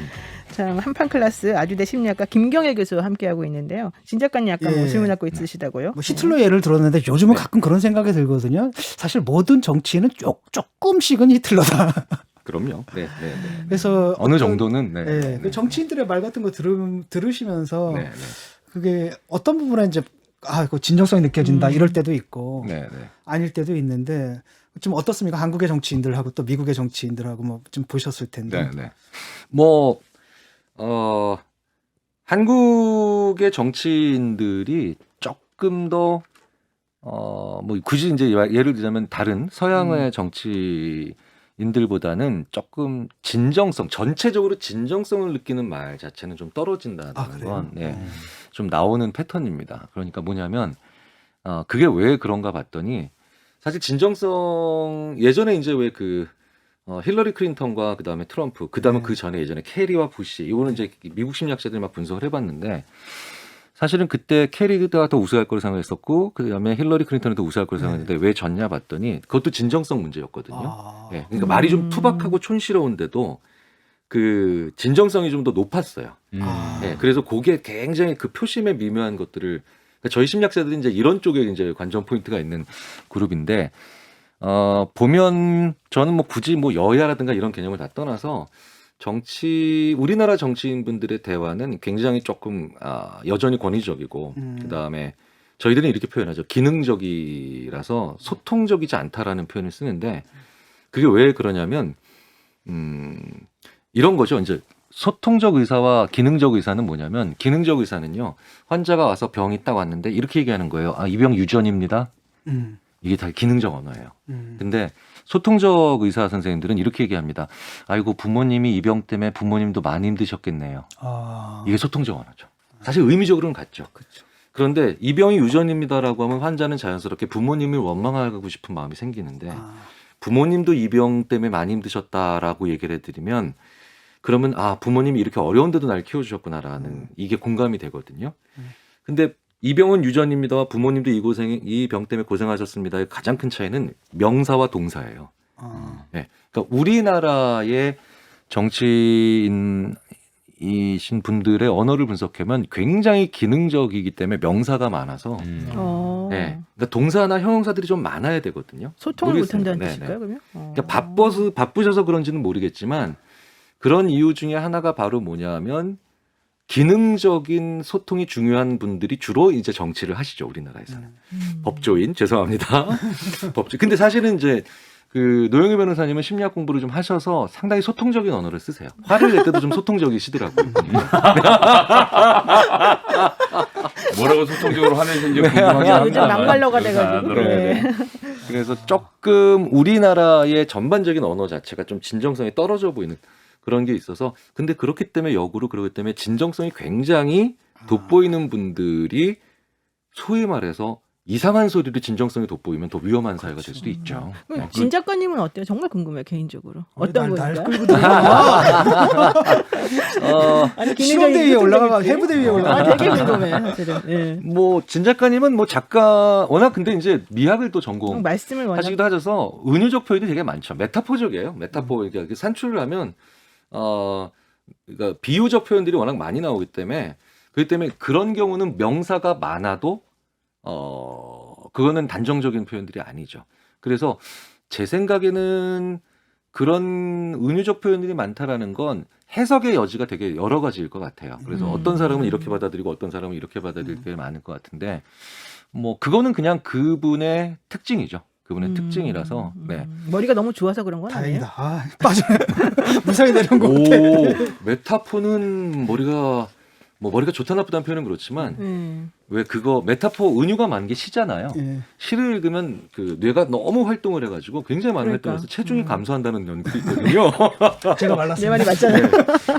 참 한판 클래스 아주대 심리학과 김경애 교수와 함께하고 있는데요. 진 작가님 약간 뭐 질문하고 있으시다고요? 뭐 히틀러 예를 들었는데 요즘은 가끔 그런 생각이 들거든요. 사실 모든 정치인은 조금씩은 히틀러다. 그럼요. 네, 네, 네. 그래서 어느 정도는 네. 네, 네. 그 정치인들의 말 같은 거 들으시면서 네, 네. 그게 어떤 부분에 이제 그 진정성이 느껴진다 이럴 때도 있고 네, 네. 아닐 때도 있는데 좀 어떻습니까? 한국의 정치인들하고 또 미국의 정치인들하고 뭐 좀 보셨을 텐데. 네, 네. 뭐 한국의 정치인들이 조금 더 뭐 굳이 이제 예를 들자면 다른 서양의 정치인들보다는 조금 진정성, 전체적으로 진정성을 느끼는 말 자체는 좀 떨어진다는 건 네, 좀 나오는 패턴입니다. 그러니까 뭐냐면 그게 왜 그런가 봤더니 사실 진정성 예전에 이제 왜 그 힐러리 클린턴과 그다음에 트럼프, 그다음에 그 전에 예전에 캐리와 부시, 이거는 이제 미국 심리학자들이 막 분석을 해봤는데 사실은 그때 캐리가 더 우세할 거로 생각했었고 그다음에 힐러리 클린턴이 더 우세할 거로 생각했는데 왜 졌냐 봤더니 그것도 진정성 문제였거든요. 예, 그러니까 말이 좀 투박하고 촌스러운데도 그 진정성이 좀 더 높았어요. 예, 그래서 그게 굉장히 그 표심의 미묘한 것들을 그러니까 저희 심리학자들이 이제 이런 쪽에 이제 관전 포인트가 있는 그룹인데. 보면 저는 뭐 굳이 뭐 여야라든가 이런 개념을 다 떠나서 우리나라 정치인분들의 대화는 굉장히 조금 여전히 권위적이고 그다음에 저희들은 이렇게 표현하죠. 기능적이라서 소통적이지 않다라는 표현을 쓰는데 그게 왜 그러냐면 이런 거죠. 이제 소통적 의사와 기능적 의사는 뭐냐면 기능적 의사는요. 환자가 와서 병이 딱 왔는데 이렇게 얘기하는 거예요. 이 병 유전입니다. 이게 다 기능적 언어예요. 근데 소통적 의사 선생님들은 이렇게 얘기합니다. 아이고 부모님이 이 병 때문에 부모님도 많이 힘드셨겠네요. 이게 소통적 언어죠. 사실 의미적으로는 같죠. 그런데 이 병이 유전입니다라고 하면 환자는 자연스럽게 부모님을 원망하고 싶은 마음이 생기는데 부모님도 이 병 때문에 많이 힘드셨다라고 얘기를 해드리면 그러면 부모님이 이렇게 어려운데도 날 키워주셨구나라는 이게 공감이 되거든요. 근데 이 병은 유전입니다. 부모님도 이 병 때문에 고생하셨습니다의 가장 큰 차이는 명사와 동사예요. 네. 그러니까 우리나라의 정치인이신 분들의 언어를 분석하면 굉장히 기능적이기 때문에 명사가 많아서 네. 그러니까 동사나 형용사들이 좀 많아야 되거든요. 소통을 못한다는 뜻일까요? 그러면? 그러니까 바쁘셔서 그런지는 모르겠지만 그런 이유 중에 하나가 바로 뭐냐면 기능적인 소통이 중요한 분들이 주로 이제 정치를 하시죠, 우리나라에서는. 법조인, 죄송합니다. 근데 사실은 이제 그 노영희 변호사님은 심리학 공부를 좀 하셔서 상당히 소통적인 언어를 쓰세요. 화를 낼 때도 좀 소통적이시더라고요. 뭐라고 소통적으로 화내시는지 궁금하긴 합니다. 요즘 막말러가 돼가지고. 네. 그래서 조금 우리나라의 전반적인 언어 자체가 좀 진정성이 떨어져 보이는 그런 게 있어서 근데 그렇기 때문에 역으로 그렇기 때문에 진정성이 굉장히 돋보이는 분들이 소위 말해서 이상한 소리를 진정성이 돋보이면 더 위험한 사회가 될 수도 있죠. 그럼 진 작가님은 어때요? 정말 궁금해요 개인적으로. 어떤 날 분일까? 끌고 들어가. 기능적인 실험대 위에 올라가가 해부대 위에 올라가. 되게 궁금해요 사실은. 예. 뭐 진 작가님은 뭐 작가 워낙 근데 이제 미학을 또 전공 말씀을 워낙 하시기도 하셔서 은유적 표현이 되게 많죠. 메타포적이에요. 메타포 이렇게 산출을 하면 그러니까 비유적 표현들이 워낙 많이 나오기 때문에 그렇기 때문에 그런 경우는 명사가 많아도 그거는 단정적인 표현들이 아니죠. 그래서 제 생각에는 그런 은유적 표현들이 많다라는 건 해석의 여지가 되게 여러 가지일 것 같아요. 그래서 어떤 사람은 이렇게 받아들이고 어떤 사람은 이렇게 받아들일 게 많을 것 같은데 뭐 그거는 그냥 그분의 특징이죠. 그분의 특징이라서 네. 머리가 너무 좋아서 그런 건 아니에요? 다행이다. 빠져. 무사히 내려온 것 같아. 메타포는 머리가 좋다 나쁘다는 표현은 그렇지만 왜 그거 메타포 은유가 많은 게 시잖아요. 시를 읽으면 그 뇌가 너무 활동을 해가지고 굉장히 많은 활동해서 체중이 감소한다는 연구도 있거든요. 제가 말랐어요. 내 말이 맞잖아요.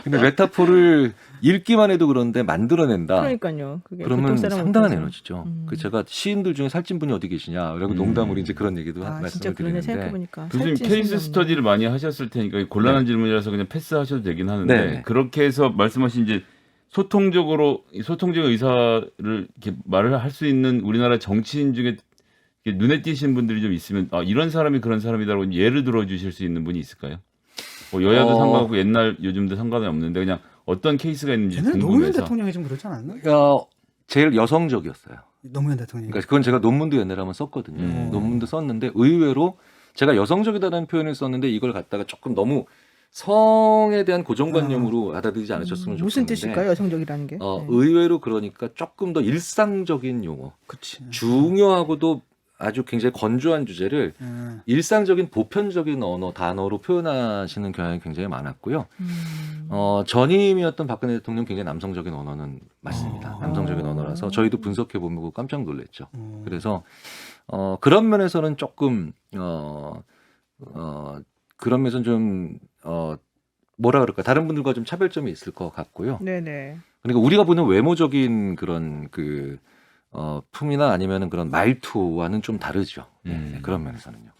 근데 메타포를 읽기만 해도 그런데 만들어낸다. 그러니까요. 그게 그러면 보통 사람은 상당한 못하죠. 에너지죠. 그 제가 시인들 중에 살찐 분이 어디 계시냐? 그리고 농담으로 이제 그런 얘기도 진짜 말씀을 그러네 드리는데. 생각해보니까. 교수님 케이스 스터디를 많이 하셨을 테니까 곤란한 질문이라서 그냥 패스하셔도 되긴 하는데 네. 그렇게 해서 말씀하신 이제 소통적인 의사를 이렇게 말을 할 수 있는 우리나라 정치인 중에 이렇게 눈에 띄신 분들이 좀 있으면 이런 사람이 그런 사람이다라고 예를 들어 주실 수 있는 분이 있을까요? 뭐 여야도 상관없고 옛날 요즘도 상관이 없는데 그냥 어떤 케이스가 있는지 옛날에 노무현 궁금해서. 대통령이 좀 그러지 않았나? 제일 여성적이었어요. 노무현 대통령이. 그러니까 그건 제가 논문도 옛날에 한번 썼거든요. 논문도 썼는데 의외로 제가 여성적이다라는 표현을 썼는데 이걸 갖다가 조금 너무 성에 대한 고정관념으로 받아들이지 않으셨으면 좋겠는데 무슨 뜻일까요? 여성적이라는 게. 네. 의외로 그러니까 조금 더 일상적인 용어, 그치. 중요하고도 아주 굉장히 건조한 주제를 일상적인 보편적인 단어로 표현하시는 경향이 굉장히 많았고요. 전임이었던 박근혜 대통령 굉장히 남성적인 언어는 맞습니다. 남성적인 언어라서 저희도 분석해 보면 깜짝 놀랐죠. 그래서 그런 면에서는 조금 그런 면에서는 좀 뭐라 그럴까 다른 분들과 좀 차별점이 있을 것 같고요. 네네. 그러니까 우리가 보는 외모적인 그런 품이나 아니면은 그런 말투와는 좀 다르죠. 네, 그런 면에서는요.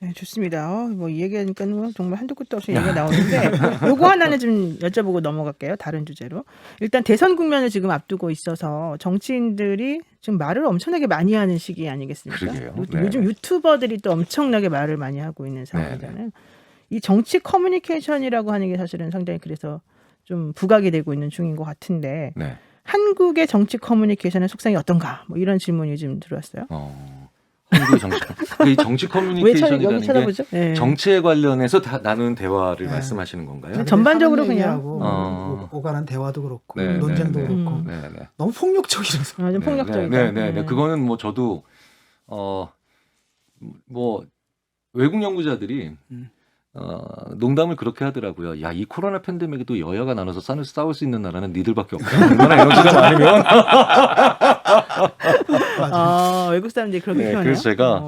네, 좋습니다. 뭐 이 얘기하니까 뭐 정말 한도 끝도 없이 얘기가 나오는데 요거 하나는 좀 여쭤보고 넘어갈게요. 다른 주제로. 일단 대선 국면을 지금 앞두고 있어서 정치인들이 지금 말을 엄청나게 많이 하는 시기 아니겠습니까? 그러게요. 그리고 네. 요즘 유튜버들이 또 엄청나게 말을 많이 하고 있는 상황이잖아요. 이 정치 커뮤니케이션이라고 하는 게 사실은 상당히 그래서 좀 부각이 되고 있는 중인 것 같은데 네. 한국의 정치 커뮤니케이션의 속성이 어떤가? 뭐 이런 질문이 좀 들어왔어요. 한국의 이 정치 왜 여기 커뮤니케이션이라는 게 쳐다보죠? 네. 정치에 관련해서 나누는 대화를 네. 말씀하시는 건가요? 그냥 전반적으로 그냥 얘기하고 오가는 대화도 그렇고 네, 논쟁도 네, 네. 그렇고 네, 네. 너무 폭력적이라서. 좀 폭력적이다. 네. 그거는 뭐 저도 뭐 외국 연구자들이 농담을 그렇게 하더라고요. 야, 이 코로나 팬데믹에도 여야가 나눠서 싸울 수 있는 나라는 니들밖에 없다. 얼마나 에너지가 많으면. 외국 사람들이 그렇게 네, 표현해요. 그래서 제가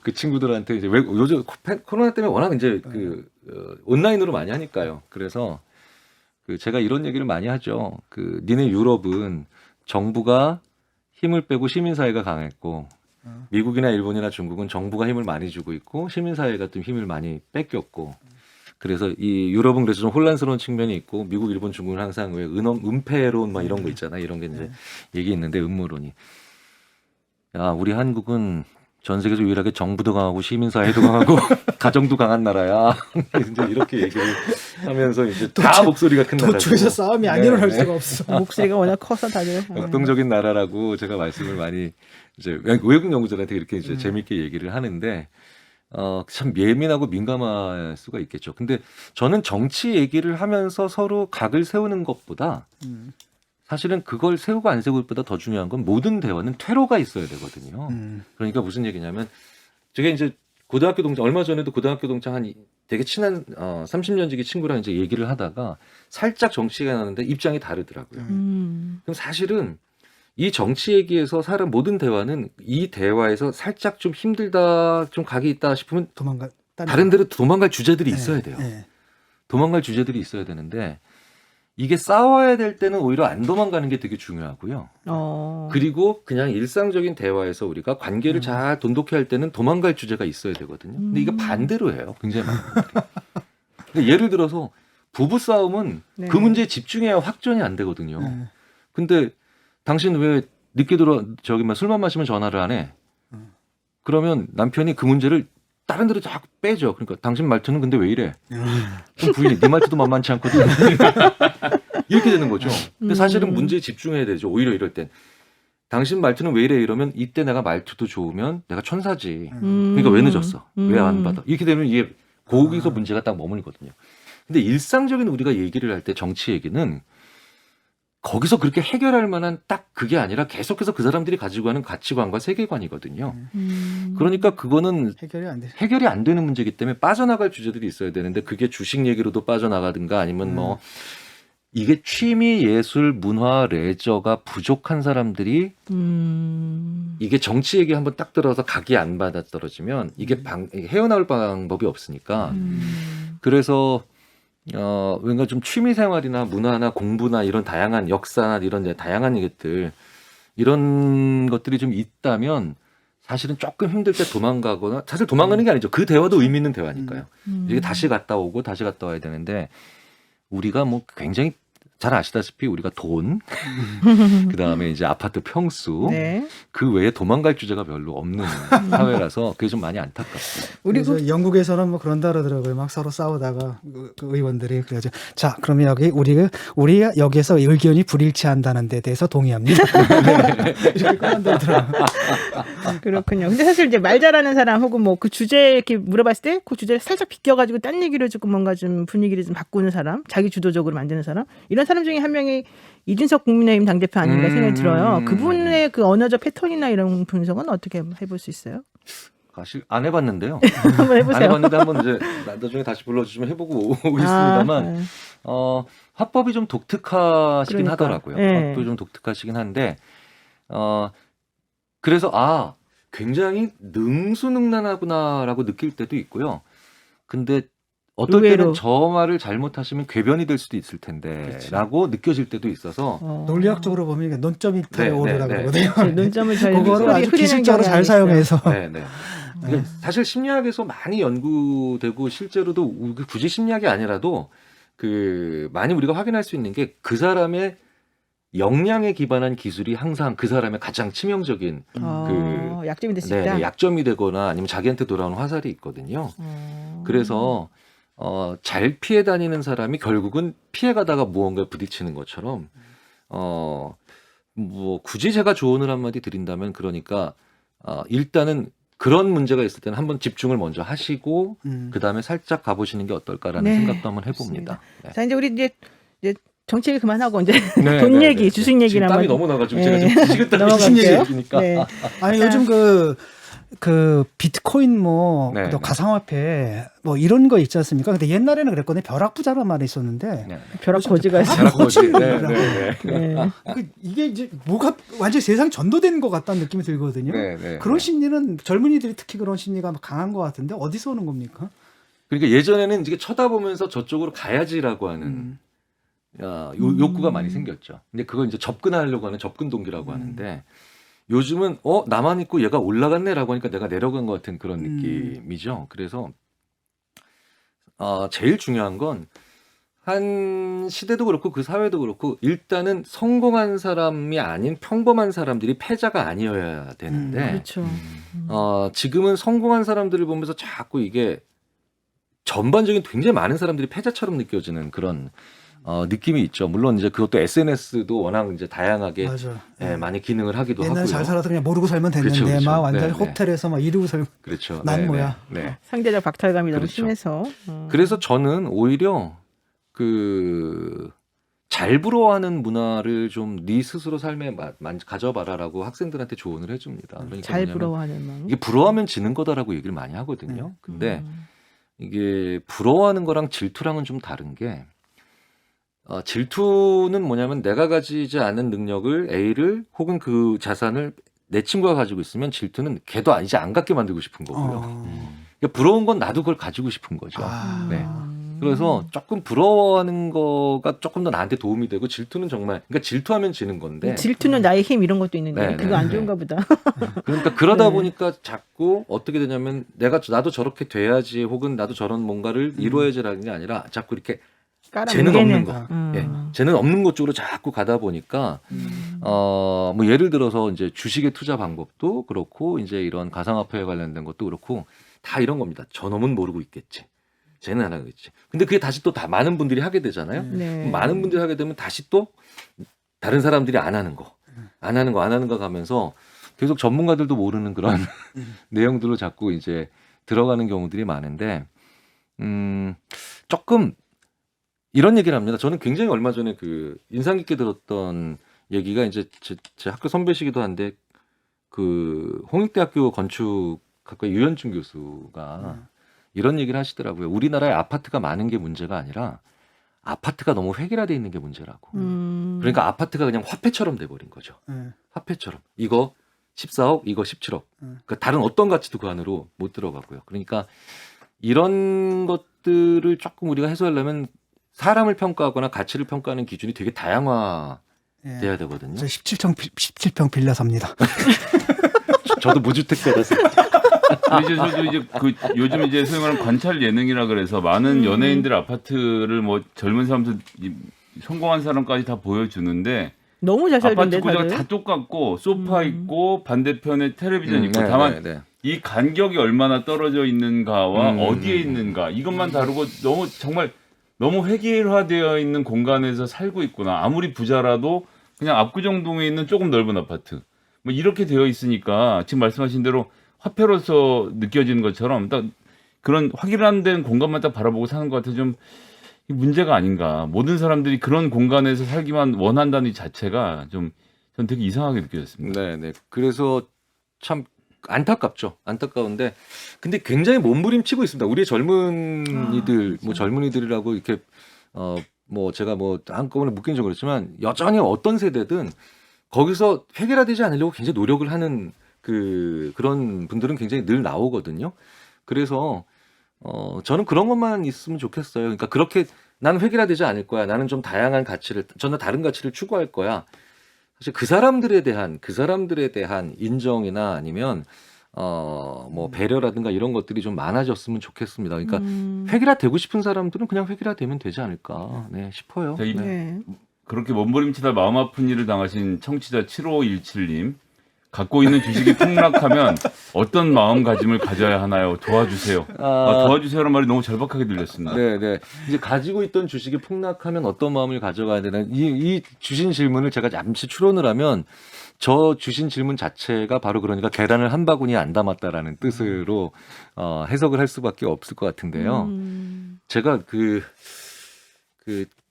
그 친구들한테 이제 요즘 코로나 때문에 워낙 이제 온라인으로 많이 하니까요. 그래서 제가 이런 얘기를 많이 하죠. 니네 유럽은 정부가 힘을 빼고 시민사회가 강했고 미국이나 일본이나 중국은 정부가 힘을 많이 주고 있고 시민사회가 좀 힘을 많이 뺏겼고 그래서 이 유럽은 그래서 좀 혼란스러운 측면이 있고 미국, 일본, 중국은 항상 왜 은폐론 막 이런 거 있잖아요. 이런 게 이제 얘기 있는데 음모론이. 야, 우리 한국은 전 세계에서 유일하게 정부도 강하고 시민사회도 강하고 가정도 강한 나라야. 이제 이렇게 얘기를 하면서 이제 다 목소리가 큰 나라고. 도처에서 싸움이 안 일어날 수가 없어. 목소리가 워낙 커서 다들. 역동적인 나라라고 제가 말씀을 많이 이제 외국 연구자한테 이렇게 이제 재밌게 얘기를 하는데 참 예민하고 민감할 수가 있겠죠. 근데 저는 정치 얘기를 하면서 서로 각을 세우는 것보다 사실은 그걸 세우고 안 세우고 보다 더 중요한 건 모든 대화는 퇴로가 있어야 되거든요. 그러니까 무슨 얘기냐면 제가 이제 고등학교 동창 얼마 전에도 고등학교 동창 한 되게 친한 30년 지기 친구랑 이제 얘기를 하다가 살짝 정치가 나는데 입장이 다르더라고요. 그럼 사실은 이 정치 얘기에서 사람 모든 대화는 이 대화에서 살짝 좀 힘들다, 좀 각이 있다 싶으면 다른 데로 도망갈 주제들이 있어야 돼요. 도망갈 주제들이 있어야 되는데 이게 싸워야 될 때는 오히려 안 도망가는 게 되게 중요하고요. 그리고 그냥 일상적인 대화에서 우리가 관계를 잘 돈독히 할 때는 도망갈 주제가 있어야 되거든요. 근데 이게 반대로 해요. 굉장히 많은 분들이. 그러니까 예를 들어서 부부 싸움은 그 문제에 집중해야 확전이 안 되거든요. 근데 당신 왜 늦게 술만 마시면 전화를 안 해? 그러면 남편이 그 문제를 다른 데로 자꾸 빼죠. 그러니까 당신 말투는 근데 왜 이래? 그럼 부인이 네 말투도 만만치 않거든. 이렇게 되는 거죠. 근데 사실은 문제에 집중해야 되죠. 오히려 이럴 땐. 당신 말투는 왜 이래? 이러면 이때 내가 말투도 좋으면 내가 천사지. 그러니까 왜 늦었어? 왜 안 받아? 이렇게 되면 이게 거기서 문제가 딱 머물거든요. 근데 일상적인 우리가 얘기를 할 때 정치 얘기는 거기서 그렇게 해결할 만한 딱 그게 아니라 계속해서 그 사람들이 가지고 가는 가치관과 세계관이거든요. 그러니까 그거는 해결이 안 되는 문제이기 때문에 빠져나갈 주제들이 있어야 되는데 그게 주식 얘기로도 빠져나가든가 아니면 뭐 이게 취미, 예술, 문화, 레저가 부족한 사람들이 이게 정치 얘기 한번 딱 들어서 각이 안 받아 떨어지면 이게 헤어나올 방법이 없으니까 그래서 뭔가 좀 취미 생활이나 문화나 공부나 이런 다양한 역사나 이런 다양한 얘기들 이런 것들이 좀 있다면 사실은 조금 힘들 때 도망가거나 사실 도망가는 게 아니죠. 그 대화도 의미 있는 대화니까요. 이게 다시 갔다 오고 다시 갔다 와야 되는데 우리가 뭐 굉장히 잘 아시다시피 우리가 돈, 그다음에 이제 아파트 평수, 네. 그 외에 도망갈 주제가 별로 없는 사회라서 그게 좀 많이 안타깝습니다. 우리 그래서 영국에서는 뭐 그런다 그러더라고요. 막 서로 싸우다가 그 의원들이 그래서 자 그러면 여기 우리가 여기에서 의견이 불일치한다는 데 대해서 동의합니다. 이렇게 끝난다더라고요. 그렇군요. 근데 사실 이제 말 잘하는 사람 혹은 뭐 그 주제 이렇게 물어봤을 때 그 주제를 살짝 비껴가지고 딴 얘기를 해주고 뭔가 좀 분위기를 좀 바꾸는 사람, 자기 주도적으로 만드는 사람, 이런 사람 중에 한 명이 이준석 국민의힘 당대표 아닌가 생각이 들어요. 그분의 그 언어적 패턴이나 이런 분석은 어떻게 해볼 수 있어요? 사실 안 해봤는데요. 한번 안 해보세요. 해봤는데 한번 이제 나중에 다시 불러주시면 해보고 오겠습니다만 네. 화법이 좀 독특하시긴 그러니까. 하더라고요. 네. 화법이 좀 독특하시긴 한데 그래서 굉장히 능수능란하구나라고 느낄 때도 있고요. 근데 어떨 의외로. 때는 저 말을 잘못하시면 궤변이 될 수도 있을 텐데라고 느껴질 때도 있어서 논리학적으로 보면 이게 논점 이탈에 네, 오르라고 네, 하거든요. 논점을 잘 그거를 아주 흐리는 기술적으로 잘 경향이 있어요. 사용해서 네네. 그러니까 사실 심리학에서 많이 연구되고 실제로도 굳이 심리학이 아니라도 많이 우리가 확인할 수 있는 게 그 사람의 역량에 기반한 기술이 항상 그 사람의 가장 치명적인 약점이 될 수 네, 있다. 약점이 되거나 아니면 자기한테 돌아오는 화살이 있거든요. 그래서 잘 피해 다니는 사람이 결국은 피해가다가 무언가에 부딪히는 것처럼 뭐 굳이 제가 조언을 한마디 드린다면 그러니까 일단은 그런 문제가 있을 때는 한번 집중을 먼저 하시고 그다음에 살짝 가보시는 게 어떨까라는 네, 생각도 한번 해봅니다. 네. 자 이제 우리 이제 정치 얘기 그만하고 이제 네, 돈 네, 얘기, 네, 주식 네. 얘기를 지금 땀이 한번. 너무 나가지고 네. 제가 지금 지긋하게 넘어갈게요. 얘기니까. 네. 아니 자. 요즘 그 비트코인 뭐 네, 또 네. 가상화폐 뭐 이런 거 있지 않습니까? 근데 옛날에는 그랬거든요. 벼락부자란 말이 있었는데 네. 벼락 거지가 있어요. 벼락거지. 네, 거지더라고요. 네, 네. 네. 이게 이제 뭐가 완전 히 세상 전도된 것 같다는 느낌이 들거든요. 네, 네, 그런 네. 심리는 젊은이들이 특히 그런 심리가 강한 것 같은데 어디서 오는 겁니까? 그러니까 예전에는 이게 쳐다보면서 저쪽으로 가야지라고 하는 욕구가 많이 생겼죠. 근데 그걸 이제 접근하려고 하는 접근 동기라고 하는데 요즘은 나만 있고 얘가 올라갔네라고 하니까 내가 내려간 것 같은 그런 느낌이죠. 그래서 제일 중요한 건 한 시대도 그렇고 그 사회도 그렇고 일단은 성공한 사람이 아닌 평범한 사람들이 패자가 아니어야 되는데 그렇죠. 지금은 성공한 사람들을 보면서 자꾸 이게 전반적인 굉장히 많은 사람들이 패자처럼 느껴지는 그런 느낌이 있죠. 물론 이제 그것도 SNS도 워낙 이제 다양하게 맞아. 많이 기능을 하기도 옛날에 하고요. 잘 살아도 그냥 모르고 살면 됐는데 그렇죠, 그렇죠. 막 완전 네, 네. 호텔에서 막 이러고 살고 그렇죠. 난 네, 뭐야. 네, 네. 상대적 박탈감이 너무 그렇죠. 심해서. 그래서 저는 오히려 잘 부러워하는 문화를 좀 네 스스로 삶에 가져봐라라고 학생들한테 조언을 해줍니다. 그러니까 잘 뭐냐면 부러워하는 마음. 이게 부러워하면 지는 거다라고 얘기를 많이 하거든요. 근데 이게 부러워하는 거랑 질투랑은 좀 다른 게 질투는 뭐냐면 내가 가지지 않은 능력을 A를 혹은 그 자산을 내 친구가 가지고 있으면 질투는 걔도 이제 안 갖게 만들고 싶은 거고요. 그러니까 부러운 건 나도 그걸 가지고 싶은 거죠. 네. 그래서 조금 부러워하는 거가 조금 더 나한테 도움이 되고 질투는 정말 그러니까 질투하면 지는 건데 질투는 나의 힘 이런 것도 있는데 네, 그거 네, 안 네. 좋은가 보다. 그러니까 그러다 네. 보니까 자꾸 어떻게 되냐면 나도 저렇게 돼야지 혹은 나도 저런 뭔가를 이루어야지라는 게 아니라 자꾸 이렇게 쟤는 없는 거, 예, 쟤는 없는 것 쪽으로 자꾸 가다 보니까 뭐 예를 들어서 이제 주식의 투자 방법도 그렇고 이제 이런 가상화폐에 관련된 것도 그렇고 다 이런 겁니다. 저놈은 모르고 있겠지. 쟤는 안 하겠지. 근데 그게 다시 또 다 많은 분들이 하게 되잖아요. 네. 많은 분들이 하게 되면 다시 또 다른 사람들이 안 하는 거 가면서 계속 전문가들도 모르는 그런 내용들로 자꾸 이제 들어가는 경우들이 많은데 조금 이런 얘기를 합니다. 저는 굉장히 얼마 전에 인상 깊게 들었던 얘기가 이제 제 학교 선배시기도 한데 홍익대학교 건축학과 유현준 교수가 이런 얘기를 하시더라고요. 우리나라에 아파트가 많은 게 문제가 아니라 아파트가 너무 획일화되어 있는 게 문제라고. 그러니까 아파트가 그냥 화폐처럼 돼버린 거죠. 화폐처럼. 이거 14억, 이거 17억. 그러니까 다른 어떤 가치도 그 안으로 못 들어가고요. 그러니까 이런 것들을 조금 우리가 해소하려면 사람을 평가하거나 가치를 평가하는 기준이 되게 다양화돼야 되거든요. 저 17평 빌려 삽니다. 저도 무주택자라서. 저도 이제 요즘 이제 소위 말하는 관찰 예능이라 그래서 많은 연예인들 아파트를 뭐 젊은 사람들 성공한 사람까지 다 보여주는데 너무 잘 살던데 아파트 구조가 다들. 다 똑같고 소파 있고 반대편에 텔레비전 있고 네, 다만 네. 이 간격이 얼마나 떨어져 있는가와 음. 어디에 있는가 이것만 다르고 너무 정말 너무 획일화되어 있는 공간에서 살고 있구나. 아무리 부자라도 그냥 압구정동에 있는 조금 넓은 아파트 뭐 이렇게 되어 있으니까 지금 말씀하신 대로 화폐로서 느껴지는 것처럼 딱 그런 확일화된 공간만 딱 바라보고 사는 것 같아 좀 문제가 아닌가. 모든 사람들이 그런 공간에서 살기만 원한다는 이 자체가 좀 전 되게 이상하게 느껴졌습니다. 네. 그래서 참 안타깝죠. 안타까운데 근데 굉장히 몸부림치고 있습니다. 우리의 젊은이들 뭐 젊은이들이라고 이렇게 뭐 제가 뭐 한꺼번에 묶인 적 그렇지만 여전히 어떤 세대든 거기서 해결되지 않으려고 굉장히 노력을 하는 그런 분들은 굉장히 늘 나오거든요. 그래서 저는 그런 것만 있으면 좋겠어요. 그러니까 그렇게 나는 획일화되지 않을 거야. 나는 좀 다양한 가치를 저는 다른 가치를 추구할 거야. 사실 그 사람들에 대한 인정이나 아니면 뭐 배려라든가 이런 것들이 좀 많아졌으면 좋겠습니다. 그러니까 획일화되고 싶은 사람들은 그냥 획일화되면 되지 않을까 싶어요. 자, 네. 그렇게 몸부림치다 마음 아픈 일을 당하신 청취자 7517님 갖고 있는 주식이 폭락하면 어떤 마음가짐을 가져야 하나요? 도와주세요. 도와주세요라는 말이 너무 절박하게 들렸습니다. 네. 이제 가지고 있던 주식이 폭락하면 어떤 마음을 가져가야 되나 이 주신 질문을 제가 잠시 추론을 하면 저 주신 질문 자체가 바로 그러니까 계란을 한 바구니에 안 담았다라는 뜻으로 해석을 할 수밖에 없을 것 같은데요. 제가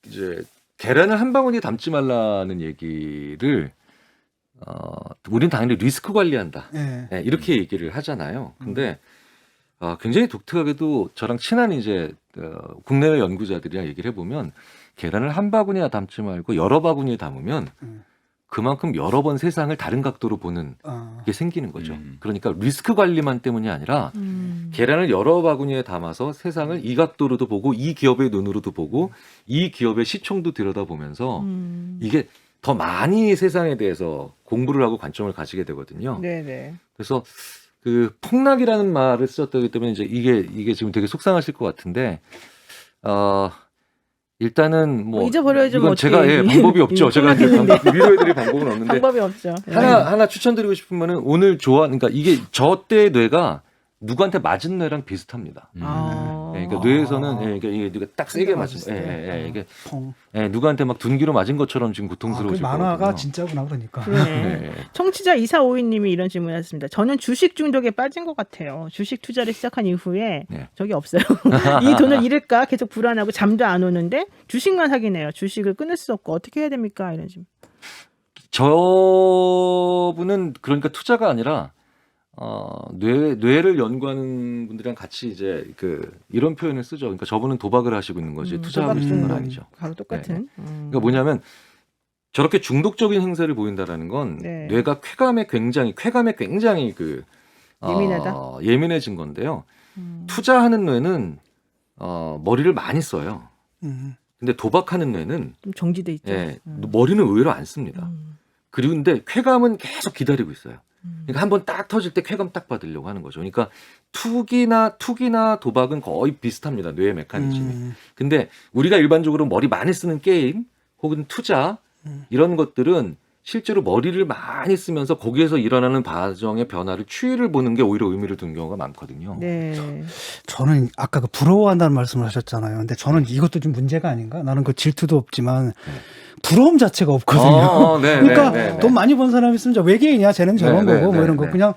이제 계란을 한 바구니에 담지 말라는 얘기를 우린 당연히 리스크 관리한다. 네. 네, 이렇게 얘기를 하잖아요. 근데 굉장히 독특하게도 저랑 친한 이제 국내외 연구자들이랑 얘기를 해보면 계란을 한 바구니에 담지 말고 여러 바구니에 담으면 그만큼 여러 번 세상을 다른 각도로 보는 게 생기는 거죠. 그러니까 리스크 관리만 때문이 아니라 계란을 여러 바구니에 담아서 세상을 이 각도로도 보고 이 기업의 눈으로도 보고 이 기업의 시총도 들여다보면서 이게 더 많이 세상에 대해서 공부를 하고 관점을 가지게 되거든요. 네네. 그래서 그 폭락이라는 말을 쓰셨다기 때문에 이제 이게 지금 되게 속상하실 것 같은데 일단은 뭐 잊어버려야죠. 이건 뭐 제가 어떻게. 방법이 없죠. 제가 위로해드릴 방법은 없는데 방법이 없죠. 하나 추천드리고 싶은 거는 오늘 그러니까 이게 저 때의 뇌가 누구한테 맞은 뇌랑 비슷합니다. 그러니까 뇌에서는 이게 누가 딱 세게 맞은 이게 누구한테 막 둔기로 맞은 것처럼 지금 고통스러우실 거거든요. 만화가 진짜구나 그러니까. 그러네. 청취자 2452님이 이런 질문하셨습니다. 저는 주식 중독에 빠진 것 같아요. 주식 투자를 시작한 이후에 적이 없어요. 이 돈을 잃을까 계속 불안하고 잠도 안 오는데 주식만 하긴 해요. 주식을 끊을 수 없고 어떻게 해야 됩니까? 이런 질문. 저분은 그러니까 투자가 아니라 뇌를 연구하는 분들이랑 같이 이제 이런 표현을 쓰죠. 그러니까 저분은 도박을 하시고 있는 거지 투자하고 있는 건 아니죠. 바로 똑같은. 그러니까 뭐냐면 저렇게 중독적인 행세를 보인다라는 건 뇌가 쾌감에 굉장히 예민하다. 예민해진 건데요. 투자하는 뇌는 머리를 많이 써요. 근데 도박하는 뇌는 좀 정지돼 있죠. 머리는 의외로 안 씁니다. 그리고 근데 쾌감은 계속 기다리고 있어요. 그러니까 한번 딱 터질 때 쾌감 딱 받으려고 하는 거죠. 그러니까 투기나 도박은 거의 비슷합니다. 뇌의 메커니즘이. 근데 우리가 일반적으로 머리 많이 쓰는 게임 혹은 투자 이런 것들은 실제로 머리를 많이 쓰면서 거기에서 일어나는 과정의 변화를 추이를 보는 게 오히려 의미를 두는 경우가 많거든요. 네. 저는 아까 부러워한다는 말씀을 하셨잖아요. 근데 저는 이것도 좀 문제가 아닌가? 나는 질투도 없지만 부러움 자체가 없거든요. 그러니까 돈 많이 번 사람이 있으면 외계인이야. 쟤는 저런 거고 뭐 이런 거. 그냥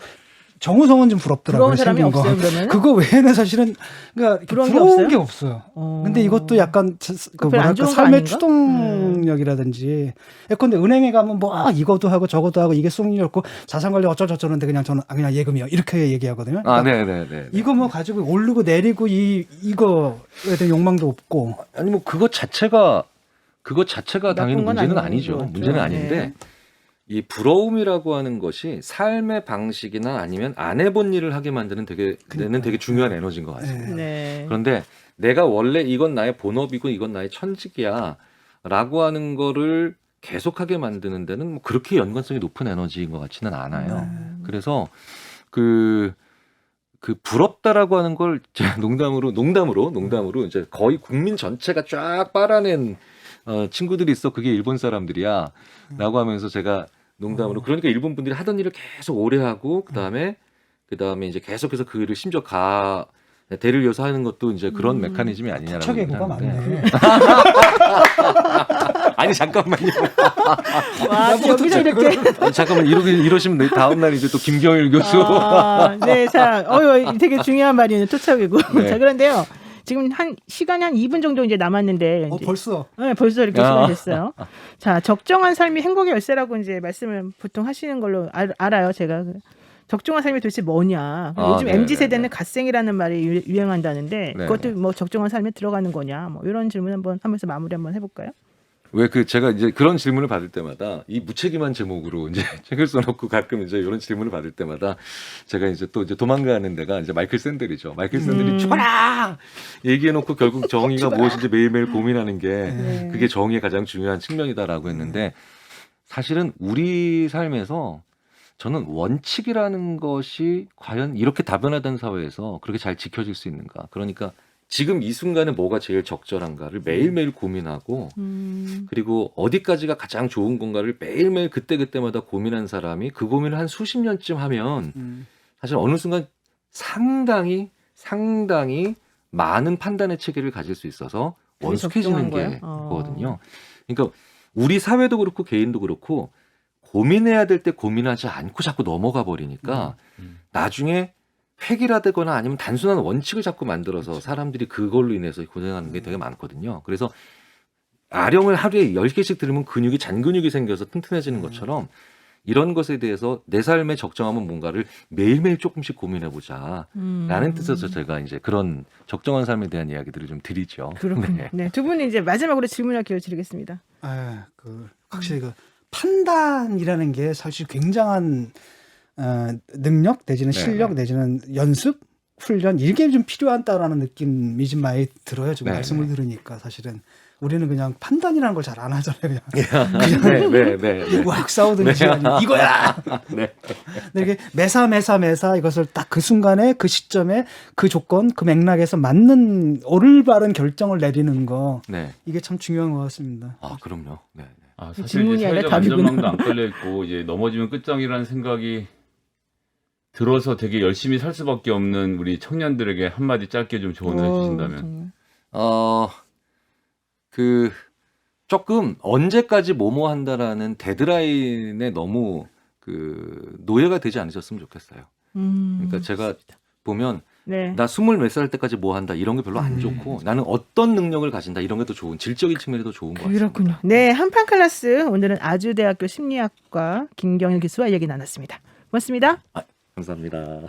정우성은 좀 부럽더라고요. 부러운 사람이 없어요, 그러면? 그거 외에는 사실은 그러니까 부러운 게 없어요. 근데 이것도 약간 뭐랄까 삶의 추동력이라든지. 예컨대 은행에 가면 뭐 이것도 하고 저것도 하고 이게 수익률이 없고 자산관리 어쩌저쩌는데 그냥 저는 그냥 예금이요. 이렇게 얘기하거든요. 그러니까 이거 뭐 가지고 오르고 내리고 이거에 대한 욕망도 없고. 아니 뭐 그것 자체가 당연히 문제는 아니죠. 그렇죠. 문제는 아닌데 이 부러움이라고 하는 것이 삶의 방식이나 아니면 안 해본 일을 하게 만드는 되게 중요한 에너지인 것 같습니다. 그런데 내가 원래 이건 나의 본업이고 이건 나의 천직이야 라고 하는 거를 계속하게 만드는 데는 뭐 그렇게 연관성이 높은 에너지인 것 같지는 않아요. 그래서 그 부럽다라고 하는 걸 제가 농담으로 이제 거의 국민 전체가 쫙 빨아낸 친구들이 있어 그게 일본 사람들이야 라고 하면서 제가 농담으로 그러니까 일본 분들이 하던 일을 계속 오래 하고 그다음에 이제 계속해서 그 일을 심지어 대를 이어서 하는 것도 이제 그런 메커니즘이 아니냐라는 토착예고가 얘기를 하는데. 많네. 아니 잠깐만요. 와, 여기서 이렇게. 아니, 잠깐만 이러시면 다음 날 이제 또 김경일 교수. 네, 자, 되게 중요한 말이네요. 토착이고. 네. 자, 그런데요. 지금 시간이 한 2분 정도 이제 남았는데. 이제 벌써. 네, 벌써 이렇게 시간이 됐어요. 자, 적정한 삶이 행복의 열쇠라고 이제 말씀을 보통 하시는 걸로 알아요, 제가. 적정한 삶이 도대체 뭐냐. 요즘 네, MZ 네, 세대는 네. 갓생이라는 말이 유행한다는데 네, 그것도 네. 뭐 적정한 삶에 들어가는 거냐. 뭐 이런 질문 한번 하면서 마무리 한번 해볼까요? 왜 제가 이제 그런 질문을 받을 때마다 이 무책임한 제목으로 이제 책을 써놓고 가끔 이제 이런 질문을 받을 때마다 제가 이제 또 이제 도망가는 데가 이제 마이클 샌델이죠. 마이클 샌델이 죽어라 얘기해놓고 결국 정의가 무엇인지 매일매일 고민하는 게 네. 그게 정의의 가장 중요한 측면이다라고 했는데 사실은 우리 삶에서 저는 원칙이라는 것이 과연 이렇게 다변화된 사회에서 그렇게 잘 지켜질 수 있는가. 그러니까 지금 이 순간에 뭐가 제일 적절한가를 매일매일 고민하고 그리고 어디까지가 가장 좋은 건가를 매일매일 그때그때마다 고민한 사람이 그 고민을 한 수십 년쯤 하면 사실 어느 순간 상당히 많은 판단의 체계를 가질 수 있어서 원숙해지는 게 그거거든요. 그러니까 우리 사회도 그렇고 개인도 그렇고 고민해야 될 때 고민하지 않고 자꾸 넘어가 버리니까 나중에 획일화되거나 아니면 단순한 원칙을 자꾸 만들어서 사람들이 그걸로 인해서 고생하는 게 되게 많거든요. 그래서 아령을 하루에 10개씩 들으면 잔근육이 생겨서 튼튼해지는 것처럼 이런 것에 대해서 내 삶의 적정함은 뭔가를 매일매일 조금씩 고민해보자 라는 뜻에서 제가 이제 그런 적정한 삶에 대한 이야기들을 좀 드리죠. 그렇군요. 네, 두 분이 이제 마지막으로 질문할 기회를 드리겠습니다. 확실히 그 판단이라는 게 사실 굉장한 능력 내지는 실력 내지는 연습 훈련 이게 좀 필요하다라는 느낌이 좀 많이 들어요. 지금 말씀을 들으니까 사실은 우리는 그냥 판단이라는 걸 잘 안 하잖아요. 그냥 막 싸우든지 아니면 이거야. 네. 근데 이게 매사 이것을 딱 그 순간에 그 시점에 그 조건 그 맥락에서 맞는 올바른 결정을 내리는 거 이게 참 중요한 것 같습니다. 아 그럼요. 네. 사실 질문이 이제 아니라 사회적 답이구나. 안전망도 안 깔려 있고 이제 넘어지면 끝장이라는 생각이 들어서 되게 열심히 살 수밖에 없는 우리 청년들에게 한마디 짧게 좀 조언을 해주신다면. 조금 언제까지 뭐뭐 한다라는 데드라인에 너무 노예가 되지 않으셨으면 좋겠어요. 그러니까 제가 보면 나 20몇 살 때까지 뭐 한다 이런 게 별로 안 좋고 나는 어떤 능력을 가진다 이런 게 더 좋은 질적인 측면이 더 좋은 것 같습니다. 그렇군요. 네, 한판 클래스 오늘은 아주대학교 심리학과 김경일 교수와 얘기 나눴습니다. 고맙습니다. 감사합니다.